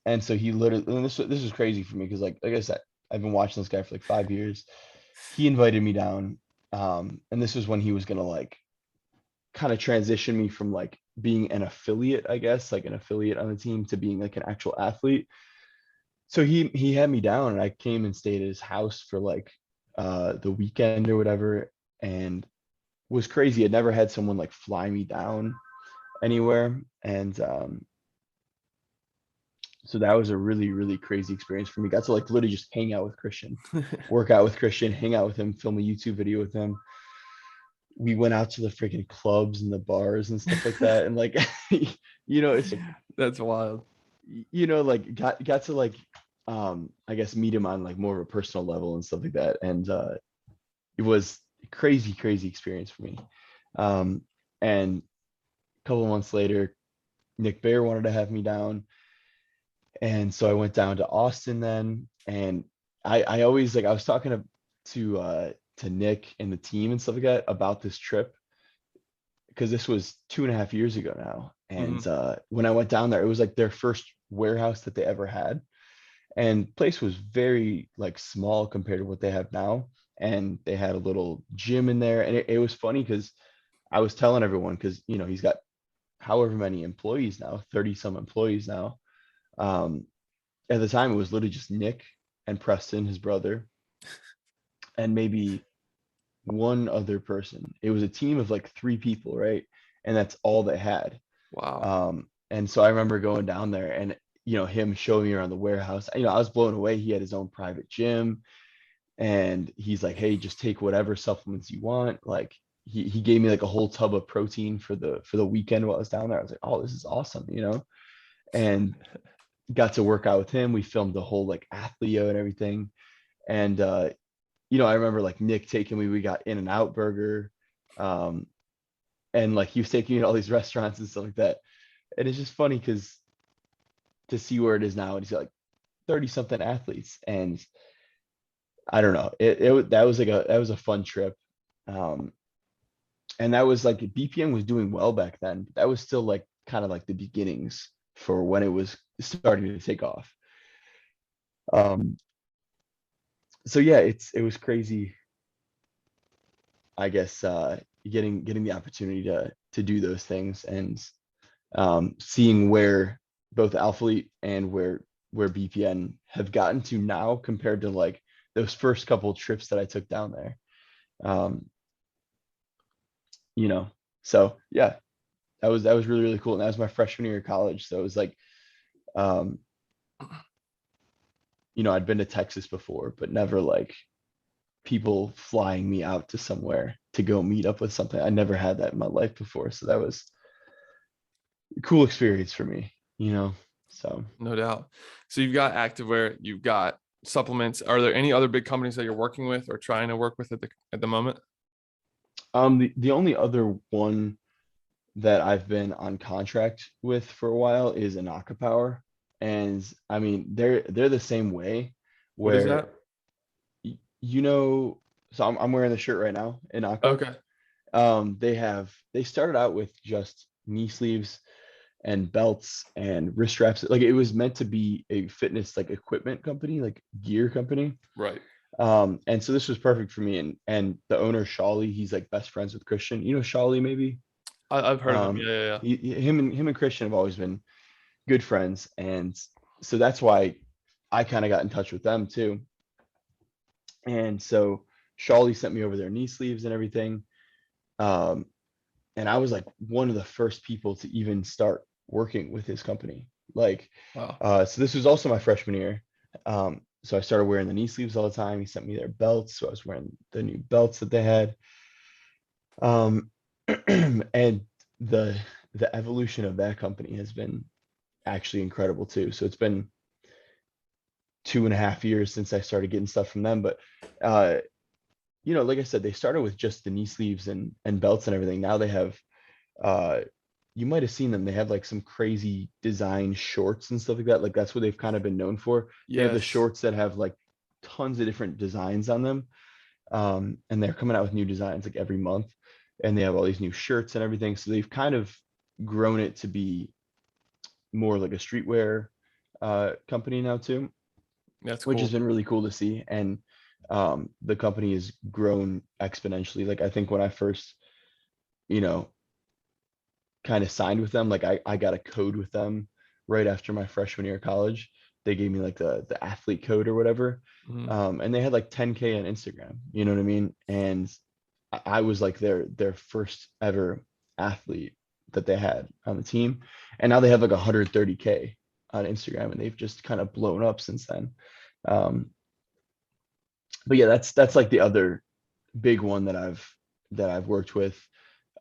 and so he literally, and this is crazy for me because like I said, I've been watching this guy for like 5 years. He invited me down. And this was when he was gonna like kind of transition me from like being an affiliate, I guess, like an affiliate on the team to being like an actual athlete. So he had me down and I came and stayed at his house for like the weekend or whatever, and was crazy. I'd never had someone like fly me down anywhere. And so that was a really, really crazy experience for me. Got to like literally just hang out with Christian, work out with Christian, hang out with him, film a YouTube video with him. We went out to the freaking clubs and the bars and stuff like that. And like, it's like, That's wild. like got to like, I guess meet him on like more of a personal level and stuff like that. And it was a crazy, crazy experience for me. Um, and a couple of months later, Nick Bear wanted to have me down. And so I went down to Austin then. And I always like, I was talking to Nick and the team and stuff like that about this trip because this was 2.5 years ago now. And Hmm. when I went down there, it was like their first warehouse that they ever had. And place was very like small compared to what they have now. And they had a little gym in there. And it was funny because I was telling everyone, because he's got however many employees now, 30 some employees now. Um, at the time it was literally just Nick and Preston, his brother, and maybe one other person. It was a team of like 3 people, right? And that's all they had. Wow. And so I remember going down there and him showing me around the warehouse. I was blown away. He had his own private gym, and he's like, "Hey, just take whatever supplements you want." Like he gave me like a whole tub of protein for the weekend while I was down there. I was like, "Oh, this is awesome." And got to work out with him. We filmed the whole like athleo and everything. And I remember like Nick taking me. We got In-N-Out Burger, um, and like he was taking me to all these restaurants and stuff like that. And it's just funny because to see where it is now, and he's got like 30 something athletes, and I don't know. That was a fun trip. Um, and that was like BPN was doing well back then. That was still like kind of like the beginnings for when it was starting to take off. Um, so yeah, it was crazy, I guess, getting the opportunity to do those things, and seeing where both Alphalete and where BPN have gotten to now compared to like those first couple of trips that I took down there. Um, you know, so yeah, that was really really cool. And that was my freshman year of college, so it was like, um, I'd been to Texas before, but never like people flying me out to somewhere to go meet up with something. I never had that in my life before, so that was a cool experience for me. So No doubt. So you've got activewear, you've got supplements. Are there any other big companies that you're working with or trying to work with at the moment? the only other one that I've been on contract with for a while is Anaka Power. And I mean, they're the same way What is where that? y- you know, so I'm wearing the shirt right now, Anaka. Okay. They started out with just knee sleeves and belts and wrist straps. Like it was meant to be a fitness like equipment company, like gear company. Right. And so this was perfect for me. And the owner, Shawley, he's like best friends with Christian. You know Shawley, maybe? I've heard of them. Yeah, yeah, yeah. Him and Christian have always been good friends, and so that's why I kind of got in touch with them too. And so Shawley sent me over their knee sleeves and everything, um, and I was like one of the first people to even start working with his company. Like, Wow. so this was also my freshman year. So I started wearing the knee sleeves all the time. He sent me their belts, so I was wearing the new belts that they had. Um, and the the evolution of that company has been actually incredible too. So it's been 2.5 years since I started getting stuff from them. But uh, like I said, they started with just the knee sleeves and belts and everything. Now they have, uh, you might have seen them. They have like some crazy design shorts and stuff like that. Like that's what they've kind of been known for. They have the Yes. shorts that have like tons of different designs on them. And they're coming out with new designs like every month. And they have all these new shirts and everything. So they've kind of grown it to be more like a streetwear company now too, That's which has cool. been really cool to see. And the company has grown exponentially. Like I think when I first, you know, kind of signed with them, like I got a code with them right after my freshman year of college. They gave me like the athlete code or whatever. Mhm. And they had like 10K on Instagram, you know what I mean? And I was like their first ever athlete that they had on the team. And now they have like 130K on Instagram, and they've just kind of blown up since then. Um, but yeah, that's like the other big one that I've worked with,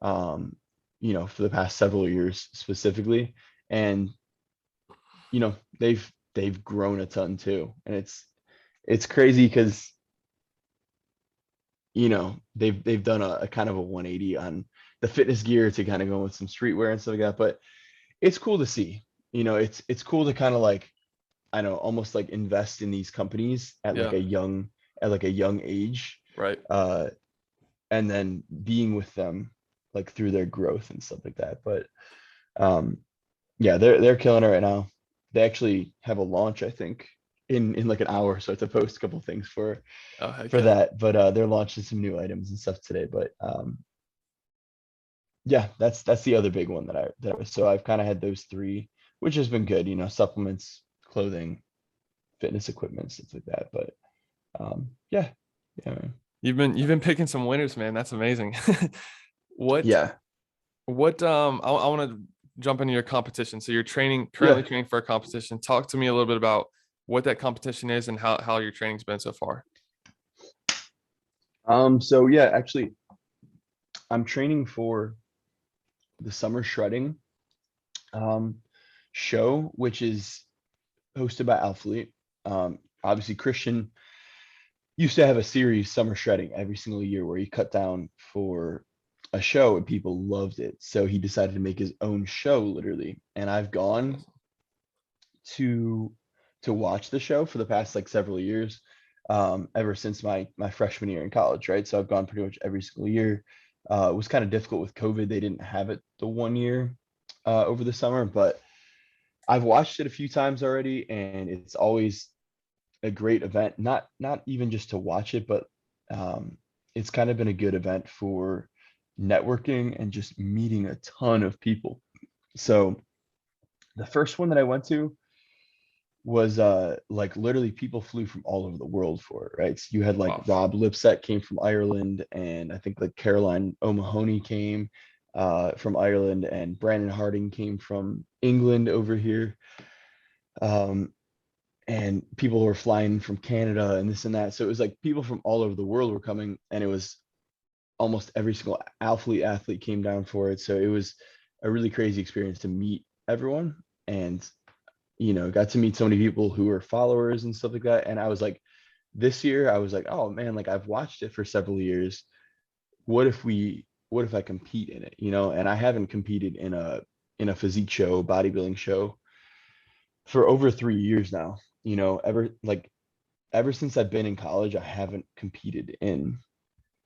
um, for the past several years specifically. And they've grown a ton too. And it's crazy because they've done a kind of a 180 on the fitness gear to kind of go with some streetwear and stuff like that. But it's cool to see. It's cool to kind of like, I know, almost like invest in these companies Yeah. at like a young age, Right. uh, and then being with them like through their growth and stuff like that. But um, yeah, they're killing it right now. They actually have a launch, I think, in like an hour, so I have to post a couple things Oh, heck for yeah. that. But they're launching some new items and stuff today. But yeah, that's the other big one so I've kind of had those three, which has been good. Supplements, clothing, fitness equipment, stuff like that. But yeah, yeah, man. You've been picking some winners, man. That's amazing. What Yeah, I want to jump into your competition. So you're currently yeah. training for a competition. Talk to me a little bit about what that competition is and how your training's been so far. So yeah, actually, I'm training for the summer shredding um show, which is hosted by Alphalete. Obviously, Christian used to have a series, Summer Shredding, every single year where he cut down for a show and people loved it. So he decided to make his own show, literally. And I've gone to watch the show for the past like several years, ever since my freshman year in college, right? So I've gone pretty much every single year. It was kind of difficult with COVID. They didn't have it the one year over the summer, but I've watched it a few times already, and it's always a great event. Not even just to watch it, but um, it's kind of been a good event for networking and just meeting a ton of people. So the first one that I went to was like literally people flew from all over the world for it, right? So you had like Wow. Rob Lipset came from Ireland, and I think like Caroline O'Mahony came from Ireland, and Brandon Harding came from England over here. Um, and people were flying from Canada and this and that. So it was like people from all over the world were coming, and it was almost every single Alphalete athlete came down for it. So it was a really crazy experience to meet everyone, and got to meet so many people who were followers and stuff like that. And I was like, this year, I was like, oh man, like I've watched it for several years. What if I compete in it? And I haven't competed in a physique show, bodybuilding show for over 3 years now. Ever since I've been in college, I haven't competed in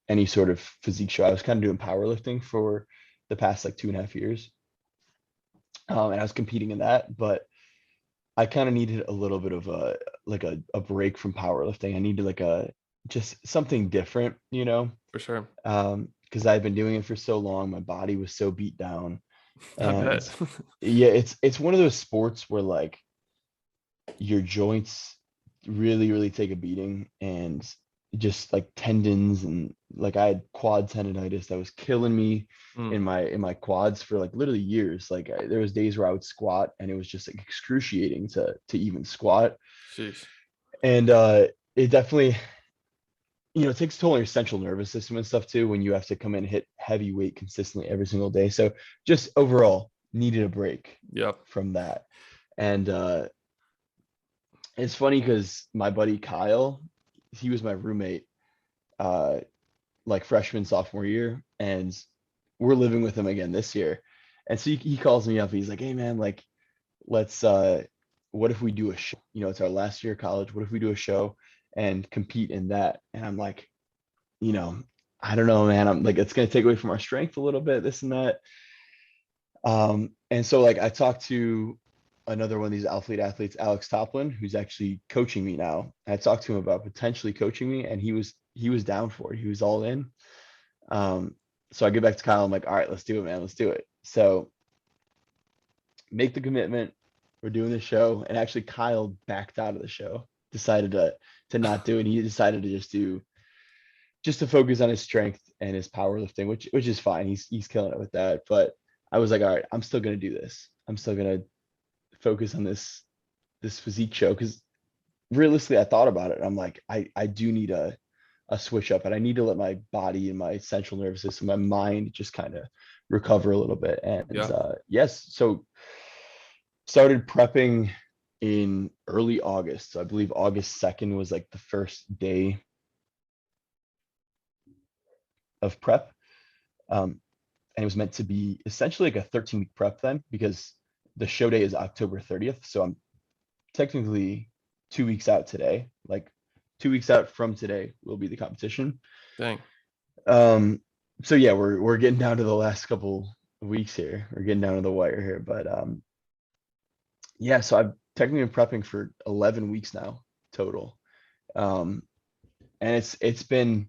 any sort of physique show. I was kind of doing powerlifting for the past like 2.5 years. And I was competing in that, but I kind of needed a little bit of a break from powerlifting. I needed like a just something different, For sure. because I've been doing it for so long. My body was so beat down. I And bet. yeah, it's one of those sports where like your joints really, really take a beating, and just like tendons, and like I had quad tendonitis that was killing me Mm, in my quads for like literally years. Like there was days where I would squat and it was just like excruciating to even squat. sheesh. And it definitely, it takes a toll on your central nervous system and stuff too when you have to come in and hit heavy weight consistently every single day. So just overall needed a break Yep. from that. And it's funny because my buddy Kyle, he was my roommate uh like freshman sophomore year, and we're living with him again this year. And so he calls me up, he's like, hey man, like let's what if we do a show? It's our last year of college. What if we do a show and compete in that? And I'm like, you know I don't know, man. I'm like, it's going to take away from our strength a little bit, this and that. And so like I talked to another one of these Alphalete athletes, Alex Toplin, who's actually coaching me now. I talked to him about potentially coaching me, and he was down for it. He was all in. So I get back to Kyle. I'm like, all right, let's do it, man. Let's do it. So make the commitment. We're doing the show. And actually Kyle backed out of the show, decided to not do it. He decided to just to focus on his strength and his powerlifting, which is fine. He's killing it with that. But I was like, all right, I'm still gonna do this. I'm still gonna focus on this physique show, because realistically, I thought about it. I'm like, I do need a switch up, and I need to let my body and my central nervous system, my mind just kind of recover a little bit. And Yeah. yes, so started prepping in early August. So I believe August 2nd was like the first day of prep. And it was meant to be essentially like a 13-week prep then, because the show day is October 30th. So I'm technically 2 weeks out today. Like 2 weeks out from today will be the competition. Dang. Um, so yeah, we're getting down to the last couple of weeks here. We're getting down to the wire here. But yeah, so I've technically been prepping for 11 weeks now total. Um, and it's been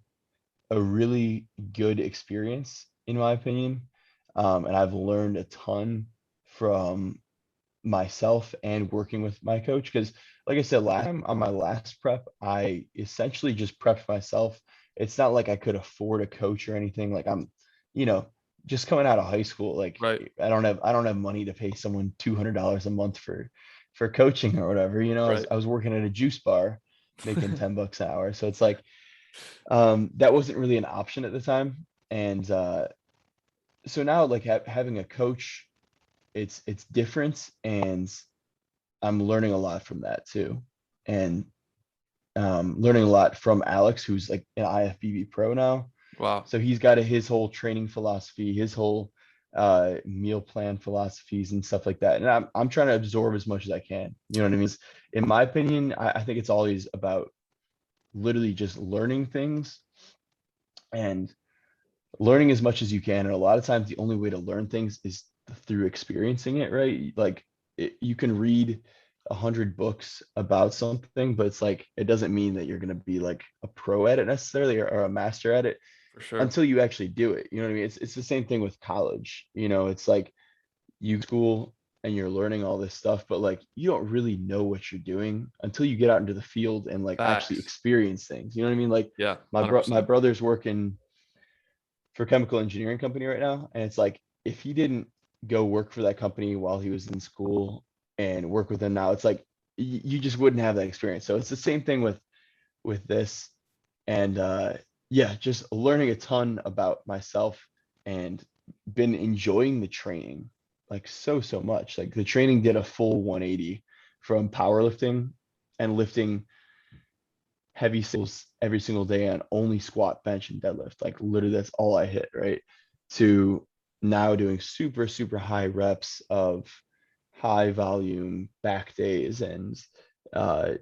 a really good experience in my opinion. And I've learned a ton from myself and working with my coach. Because like I said, last time on my last prep, I essentially just prepped myself. It's not like I could afford a coach or anything. Like I'm, you know, just coming out of high school, like Right. I don't have money to pay someone $200 a month for coaching or whatever. Right. I was working at a juice bar making $10 an hour. So it's like that wasn't really an option at the time. And so now like having a coach, it's different, and I'm learning a lot from that too. And learning a lot from Alex, who's like an IFBB pro now. Wow. So he's got his whole training philosophy, his whole meal plan philosophies and stuff like that. And I'm trying to absorb as much as I can. You know what I mean? In my opinion, I think it's always about literally just learning things and learning as much as you can. And a lot of times the only way to learn things is through experiencing it, right? Like you can read 100 books about something, but it's like it doesn't mean that you're going to be like a pro at it necessarily, or a master at it For sure. until you actually do it. You know what I mean? It's the same thing with college. It's like you school and you're learning all this stuff, but like you don't really know what you're doing until you get out into the field and like actually Facts. experience things. You know what I mean? Like Yeah. my 100%. brother's working for a chemical engineering company right now, and it's like if he didn't go work for that company while he was in school and work with them now, it's like you just wouldn't have that experience. So it's the same thing with this. And yeah, just learning a ton about myself, and been enjoying the training like so much. Like the training did a full 180 from powerlifting and lifting heavy singles every single day on only squat, bench, and deadlift. Like literally, that's all I hit, right? To now doing super high reps of high volume back days and uh,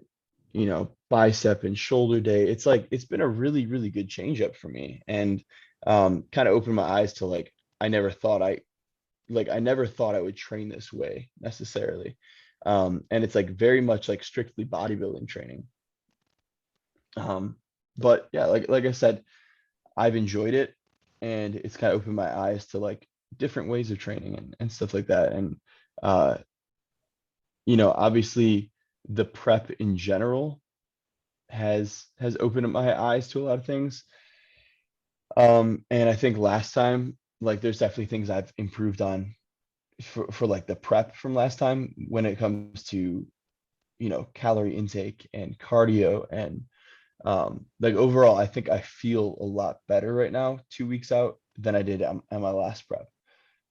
bicep and shoulder day. It's like it's been a really good change up for me, and kind of opened my eyes to like I never thought I would train this way necessarily. And it's like very much like strictly bodybuilding training. Um, but yeah, like I said, I've enjoyed it, and it's kind of opened my eyes to like different ways of training and stuff like that. And uh, obviously the prep in general has opened up my eyes to a lot of things. And I think last time, like there's definitely things I've improved on for like the prep from last time when it comes to, calorie intake and cardio. And like overall, I think I feel a lot better right now, 2 weeks out, than I did on my last prep.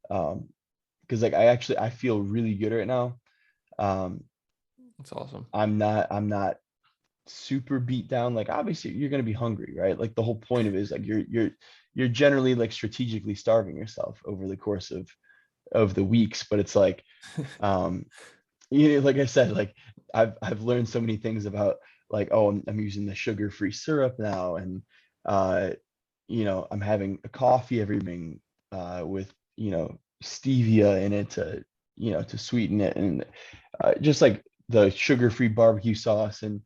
Because like I feel really good right now. Um, That's awesome. I'm not super beat down. Like obviously you're gonna be hungry, right? Like the whole point of it is like you're generally like strategically starving yourself over the course of the weeks. But it's like um like I said, like I've learned so many things about like, oh, I'm using the sugar-free syrup now, and uh I'm having a coffee every morning with stevia in it to sweeten it, and just like the sugar-free barbecue sauce, and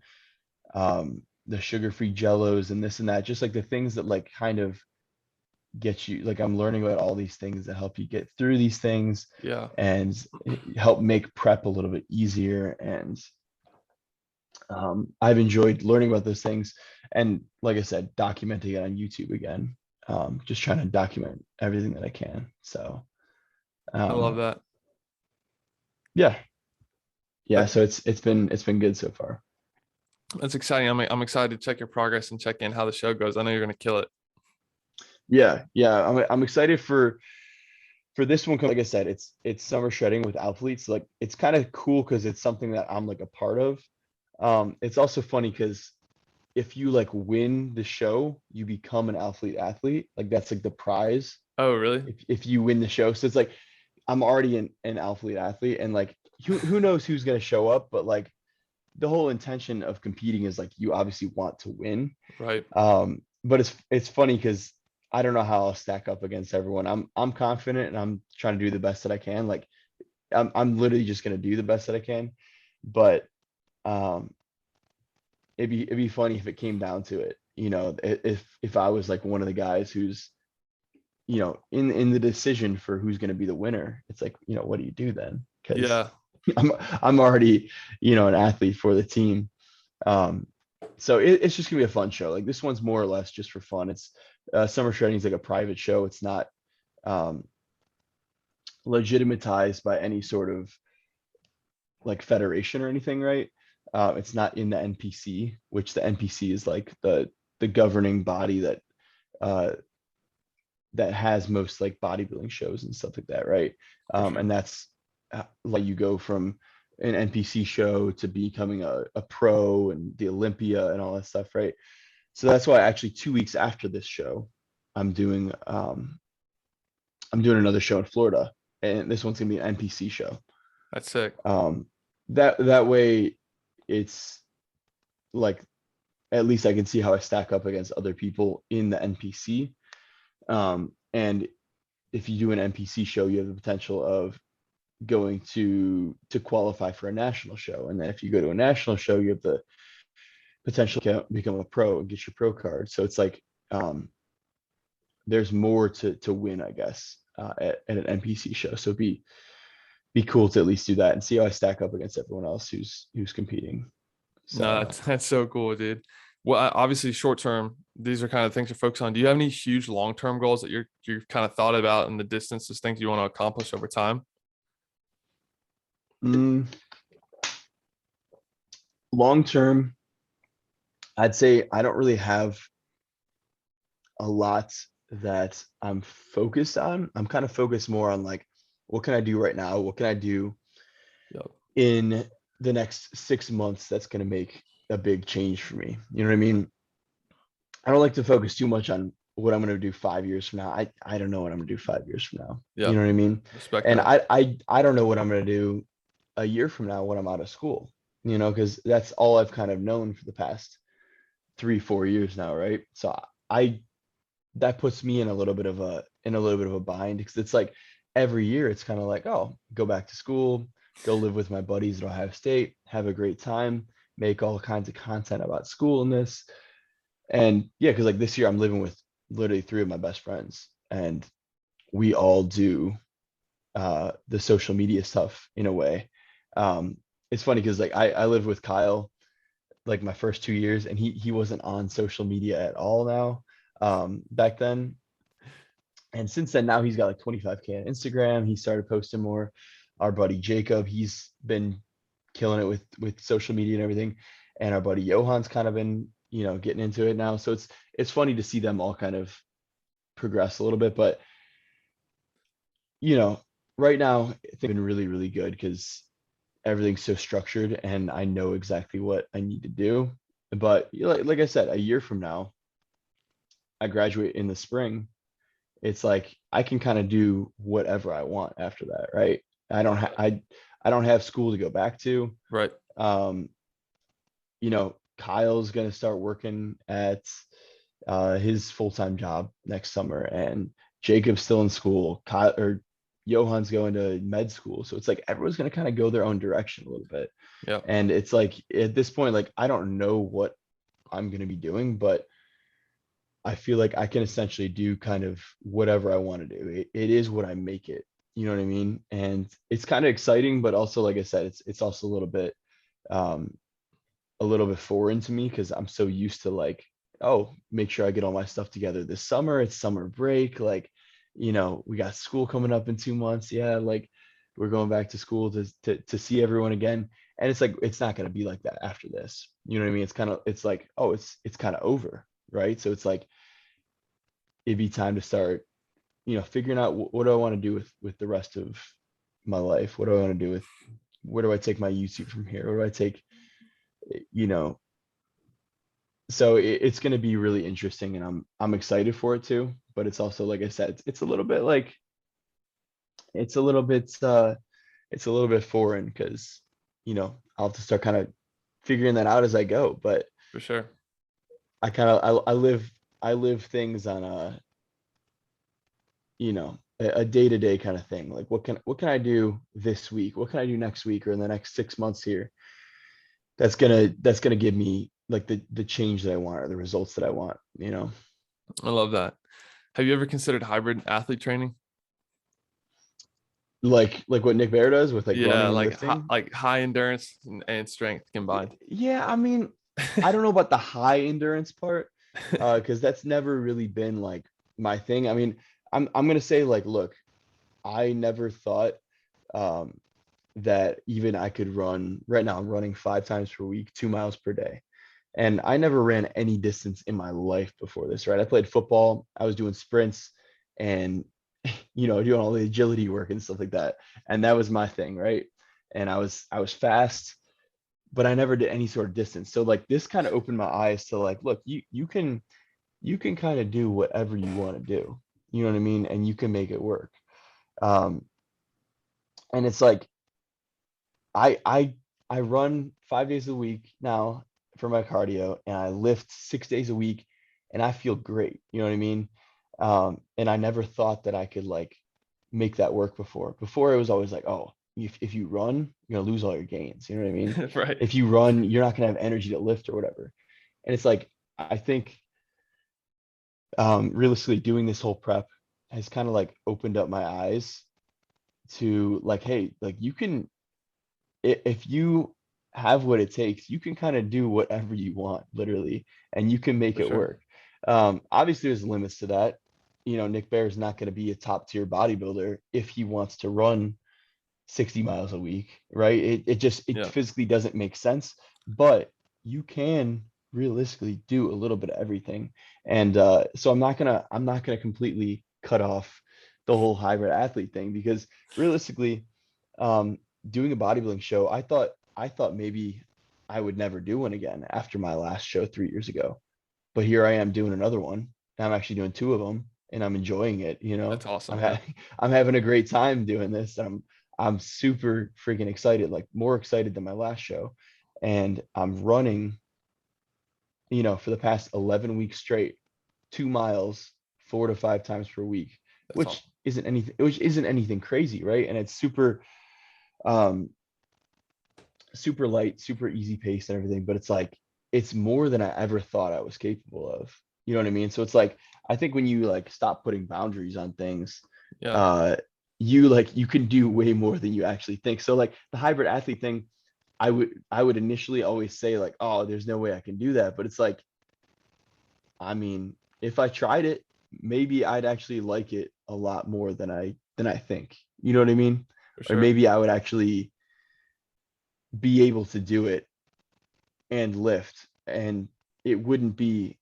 the sugar-free jellos and this and that, just like the things that like kind of get you, like I'm learning about all these things that help you get through these things Yeah. and help make prep a little bit easier. And I've enjoyed learning about those things, and like I said, documenting it on YouTube again. Just trying to document everything that I can. So I love um, that. yeah, yeah. That So it's been good so far. that's exciting. I'm excited to check your progress and check in how the show goes. I know you're gonna kill it. Yeah. I'm excited for this one. Like I said, it's summer shredding with Alphalete. So like it's kind of cool because it's something that I'm like a part of. It's also funny because if you like win the show, you become an Alphalete athlete. Like that's like the prize Oh, really? if you win the show. So it's like I'm already an Alphalete athlete, and like who knows who's gonna show up, but like the whole intention of competing is like you obviously want to win. Right. But it's funny because I don't know how I'll stack up against everyone. I'm confident and I'm trying to do the best that I can. Like I'm literally just gonna do the best that I can. But um it'd be funny if it came down to it. If I was like one of the guys who's in the decision for who's gonna be the winner, it's like, what do you do then? Because Yeah. I'm already, an athlete for the team. Um, so it's just gonna be a fun show. Like this one's more or less just for fun. It's Summer Shredding is like a private show. It's not um, legitimatized by any sort of like federation or anything, right? It's not in the NPC, which the NPC is like the governing body uh, that has most like bodybuilding shows and stuff like that, right? For sure. And that's like you go from an NPC show to becoming a pro and the Olympia and all that stuff, right? So that's why actually 2 weeks after this show, I'm doing um, I'm doing another show in Florida, and this one's gonna be an NPC show. That's sick. Um, that way, it's like at least I can see how I stack up against other people in the NPC. And if you do an NPC show, you have the potential of going to qualify for a national show, and then if you go to a national show, you have the potential to become a pro and get your pro card. So it's like there's more to win, I guess, at an NPC show. So be cool to at least do that and see how I stack up against everyone else who's competing. No, So that's so cool, dude. Well, obviously, short term, these are kind of things to focus on. Do you have any huge long term goals that you've kind of thought about in the distance, as things you want to accomplish over time? mm, long term, I'd say I don't really have a lot that I'm focused on. I'm kind of focused more on like, what can I do right now? What can I do Yep. in the next 6 months that's going to make a big change for me? You know what I mean? I don't like to focus too much on what I'm going to do 5 years from now. I don't know what I'm going to do 5 years from now. You know Yep. what I mean? Respect And that. I don't know what I'm going to do a year from now when I'm out of school, because that's all I've kind of known for the past 3 4 years now, right? So I that puts me in a little bit of a bind because it's like every year it's kind of like, oh, go back to school, go live with my buddies at Ohio State, have a great time, make all kinds of content about school and this. And yeah, because like this year I'm living with literally three of my best friends, and we all do the social media stuff in a way. Um, it's funny because like I lived with Kyle like my first 2 years, and he wasn't on social media at all now back then. And since then, now he's got like 25K on Instagram. He started posting more. Our buddy Jacob, he's been killing it with social media and everything. And our buddy Johan's kind of been, getting into it now. So it's funny to see them all kind of progress a little bit. But you know, right now it's been really, really good because everything's so structured and I know exactly what I need to do. But like I said, a year from now, I graduate in the spring. It's like I can kind of do whatever I want after that, right? I don't have school to go back to. Right. Um, Kyle's gonna start working at his full-time job next summer, and Jacob's still in school. Kyle or Johan's going to med school, so it's like everyone's gonna kind of go their own direction a little bit. Yep. And it's like at this point, like I don't know what I'm gonna be doing, but I feel like I can essentially do kind of whatever I want to do. It is what I make it. You know what I mean? And it's kind of exciting, but also, like I said, it's also um, a little bit foreign to me because I'm so used to like, oh, make sure I get all my stuff together this summer. It's summer break. Like, we got school coming up in 2 months. Yeah, like we're going back to school to see everyone again. And it's like it's not gonna be like that after this. You know what I mean? It's like, oh, it's kind of over, right? So it's like it'd be time to start, figuring out what do I want to do with the rest of my life? What do I want to do with where do I take my YouTube from here? Where do I take, you know, so it's going to be really interesting, and I'm excited for it too. But it's also, like I said, it's a little bit like it's a little bit it's a little bit foreign because I'll have to start kind of figuring that out as I go. But For sure. I live things on a day-to-day kind of thing. Like what can I do this week? What can I do next week or in the next 6 months here? That's gonna give me like the change that I want or the results that I want. I love that. Have you ever considered hybrid athlete training? Like what Nick Bear does with like Yeah, running and like lifting. high endurance and strength combined. Yeah, I mean, I don't know about the high endurance part, because that's never really been like my thing. I mean, I'm gonna say like, look, I never thought um that even I could run. Right now I'm running 5 times per week, 2 miles per day. And I never ran any distance in my life before this, right? I played football, I was doing sprints and doing all the agility work and stuff like that. And that was my thing, right? And I was fast, but I never did any sort of distance. So like this kind of opened my eyes to like, look, you can kind of do whatever you want to do. You know what I mean? And you can make it work. Um, and it's like I run 5 days a week now for my cardio, and I lift 6 days a week, and I feel great. You know what I mean? And I never thought that I could like make that work before. Before it was always like, oh, if you run, you're gonna lose all your gains. You know what I mean? Right. If you run, you're not gonna have energy to lift or whatever. And it's like I think realistically doing this whole prep has kind of like opened up my eyes to like, hey, like you can if you have what it takes, you can kind of do whatever you want, literally, and you can make For it sure. work. Obviously, there's limits to that. Nick Bear is not going to be a top tier bodybuilder if he wants to run 60 miles a week, right? It Yeah. physically doesn't make sense, but you can realistically do a little bit of everything. And so I'm not gonna completely cut off the whole hybrid athlete thing because realistically, um, doing a bodybuilding show, I thought maybe I would never do one again after my last show 3 years ago. But here I am doing another one. And I'm actually doing two of them, and I'm enjoying it. That's I'm awesome. Yeah. ha- I'm having a great time doing this. And I'm super freaking excited, like more excited than my last show. And I'm running, for the past 11 weeks straight, 2 miles 4 to 5 times per week, That's awesome. which isn't anything crazy, right? And it's um, super light, super easy pace and everything, but it's like it's more than I ever thought I was capable of. You know what I mean? So it's like I think when you like stop putting boundaries on things, Yeah. uh you can do way more than you actually think. So like the hybrid athlete thing, I would initially always say like, oh, there's no way I can do that. But it's like, I mean, if I tried it, maybe I'd actually like it a lot more than I think. You know what I mean? For Or sure. maybe I would actually be able to do it and lift, and it wouldn't be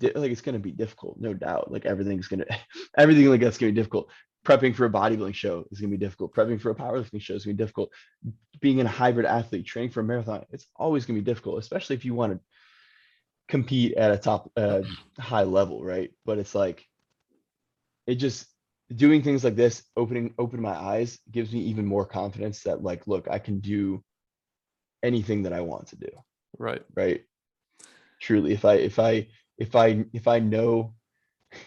like it's going to be difficult, no doubt. Like everything's going to everything like that's going to be difficult. Prepping for a bodybuilding show is going to be difficult. Prepping for a powerlifting show is going to be difficult. Being a hybrid athlete, training for a marathon, it's always going to be difficult, especially if you want to compete at a top high level, right? But it's like it just doing things like this, open my eyes, gives me even more confidence that like, look, I can do anything that I want to do, Right. right? Truly, if I know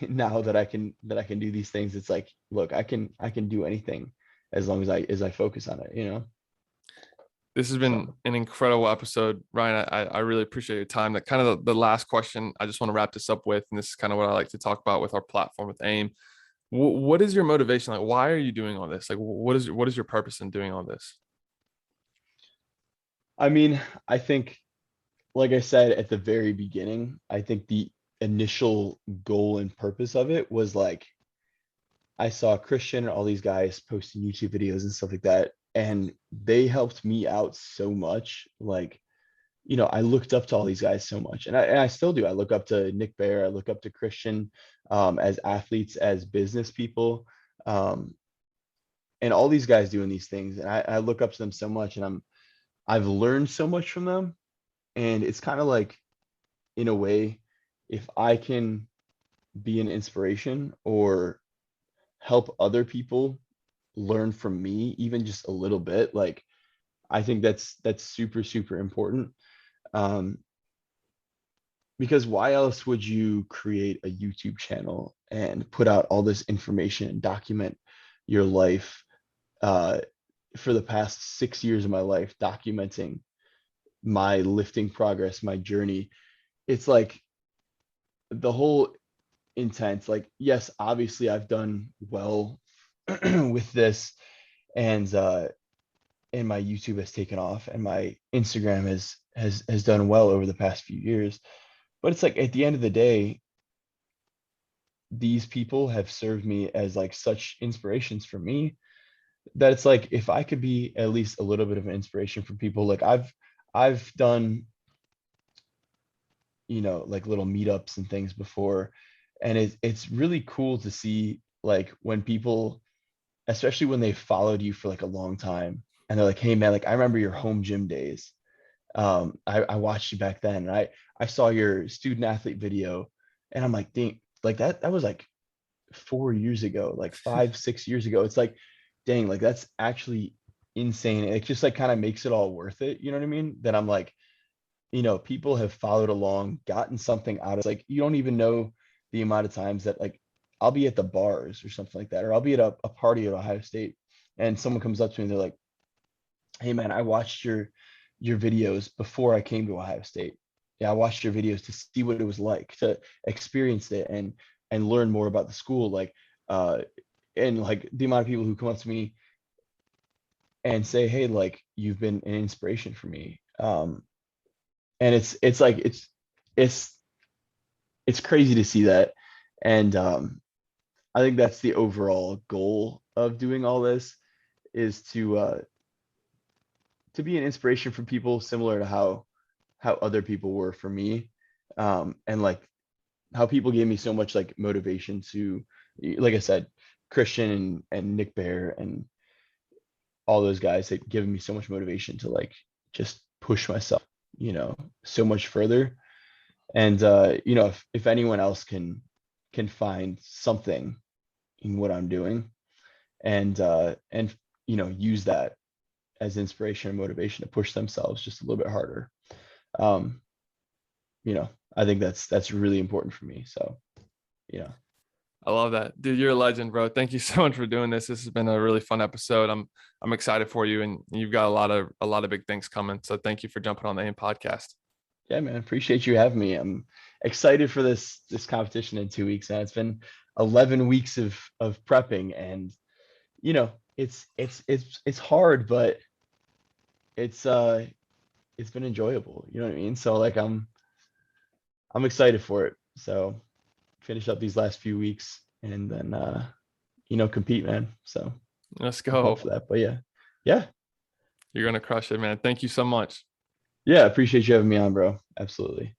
now that I can do these things, it's like, look, I can do anything as long as I focus on it. This has been So an incredible episode, Ryan. I really appreciate your time. That kind of the last question I just want to wrap this up with, and this is kind of what I like to talk about with our platform with AIM. What is your motivation? Like, why are you doing all this? Like, what is your purpose in doing all this? I mean, I think, like I said at the very beginning, I think the initial goal and purpose of it was like I saw Christian and all these guys posting YouTube videos and stuff like that, and they helped me out so much. Like, I looked up to all these guys so much, and I still do. I look up to Nick Bear, I look up to Christian, as athletes, as business people, um, and all these guys doing these things, and I look up to them so much, and I've learned so much from them, and it's kind of like, in a way, if I can be an inspiration or help other people learn from me even just a little bit, like I think that's super super important. um because why else would you create a YouTube channel and put out all this information and document your life, uh for the past 6 years of my life, documenting my lifting progress, my journey? It's like the whole intent, like, yes, obviously I've done well with this, and my YouTube has taken off, and my Instagram has done well over the past few years. But it's like at the end of the day, these people have served me as like such inspirations for me, that it's like if I could be at least a little bit of an inspiration for people, like I've done, like little meetups and things before, and it's really cool to see like when people, especially when they followed you for like a long time, and they're like, hey man, like I remember your home gym days. I watched you back then, and I saw your student athlete video, and I'm like, dang, like that was like 4 years ago, like 5 6 years ago. It's like, dang, like that's actually insane. It just like kind of makes it all worth it, you know what I mean? That I'm like, people have followed along, gotten something out of it. Like you don't even know the amount of times that like I'll be at the bars or something like that, or I'll be at a party at Ohio State, and someone comes up to me and they're like, hey man, I watched your videos before I came to Ohio State. Yeah, I watched your videos to see what it was like to experience it and learn more about the school. Like and like the amount of people who come up to me and say, hey, like you've been an inspiration for me. And it's like it's it's crazy to see that. And I think that's the overall goal of doing all this, is to be an inspiration for people, similar to how other people were for me. And like how people gave me so much like motivation to, like I said, Christian and Nick Bear and all those guys had given me so much motivation to like just push myself, so much further. And if anyone else can find something in what I'm doing, and use that as inspiration and motivation to push themselves just a little bit harder, um, I think that's really important for me. So, you know, I love that. Dude, you're a legend, bro. Thank you so much for doing this. This has been a really fun episode. I'm excited for you, and you've got a lot of big things coming. So thank you for jumping on the AIM podcast. yeah, man, appreciate you having me. I'm excited for this competition in 2 weeks, and it's been 11 weeks of prepping, and it's hard, but it's it's been enjoyable. You know what I mean? So like I'm excited for it. So finish up these last few weeks, and then compete, man. So Let's I'm pumped go. for that. But yeah, yeah, You're gonna crush it, man. Thank you so much. yeah. Appreciate you having me on, bro. Absolutely.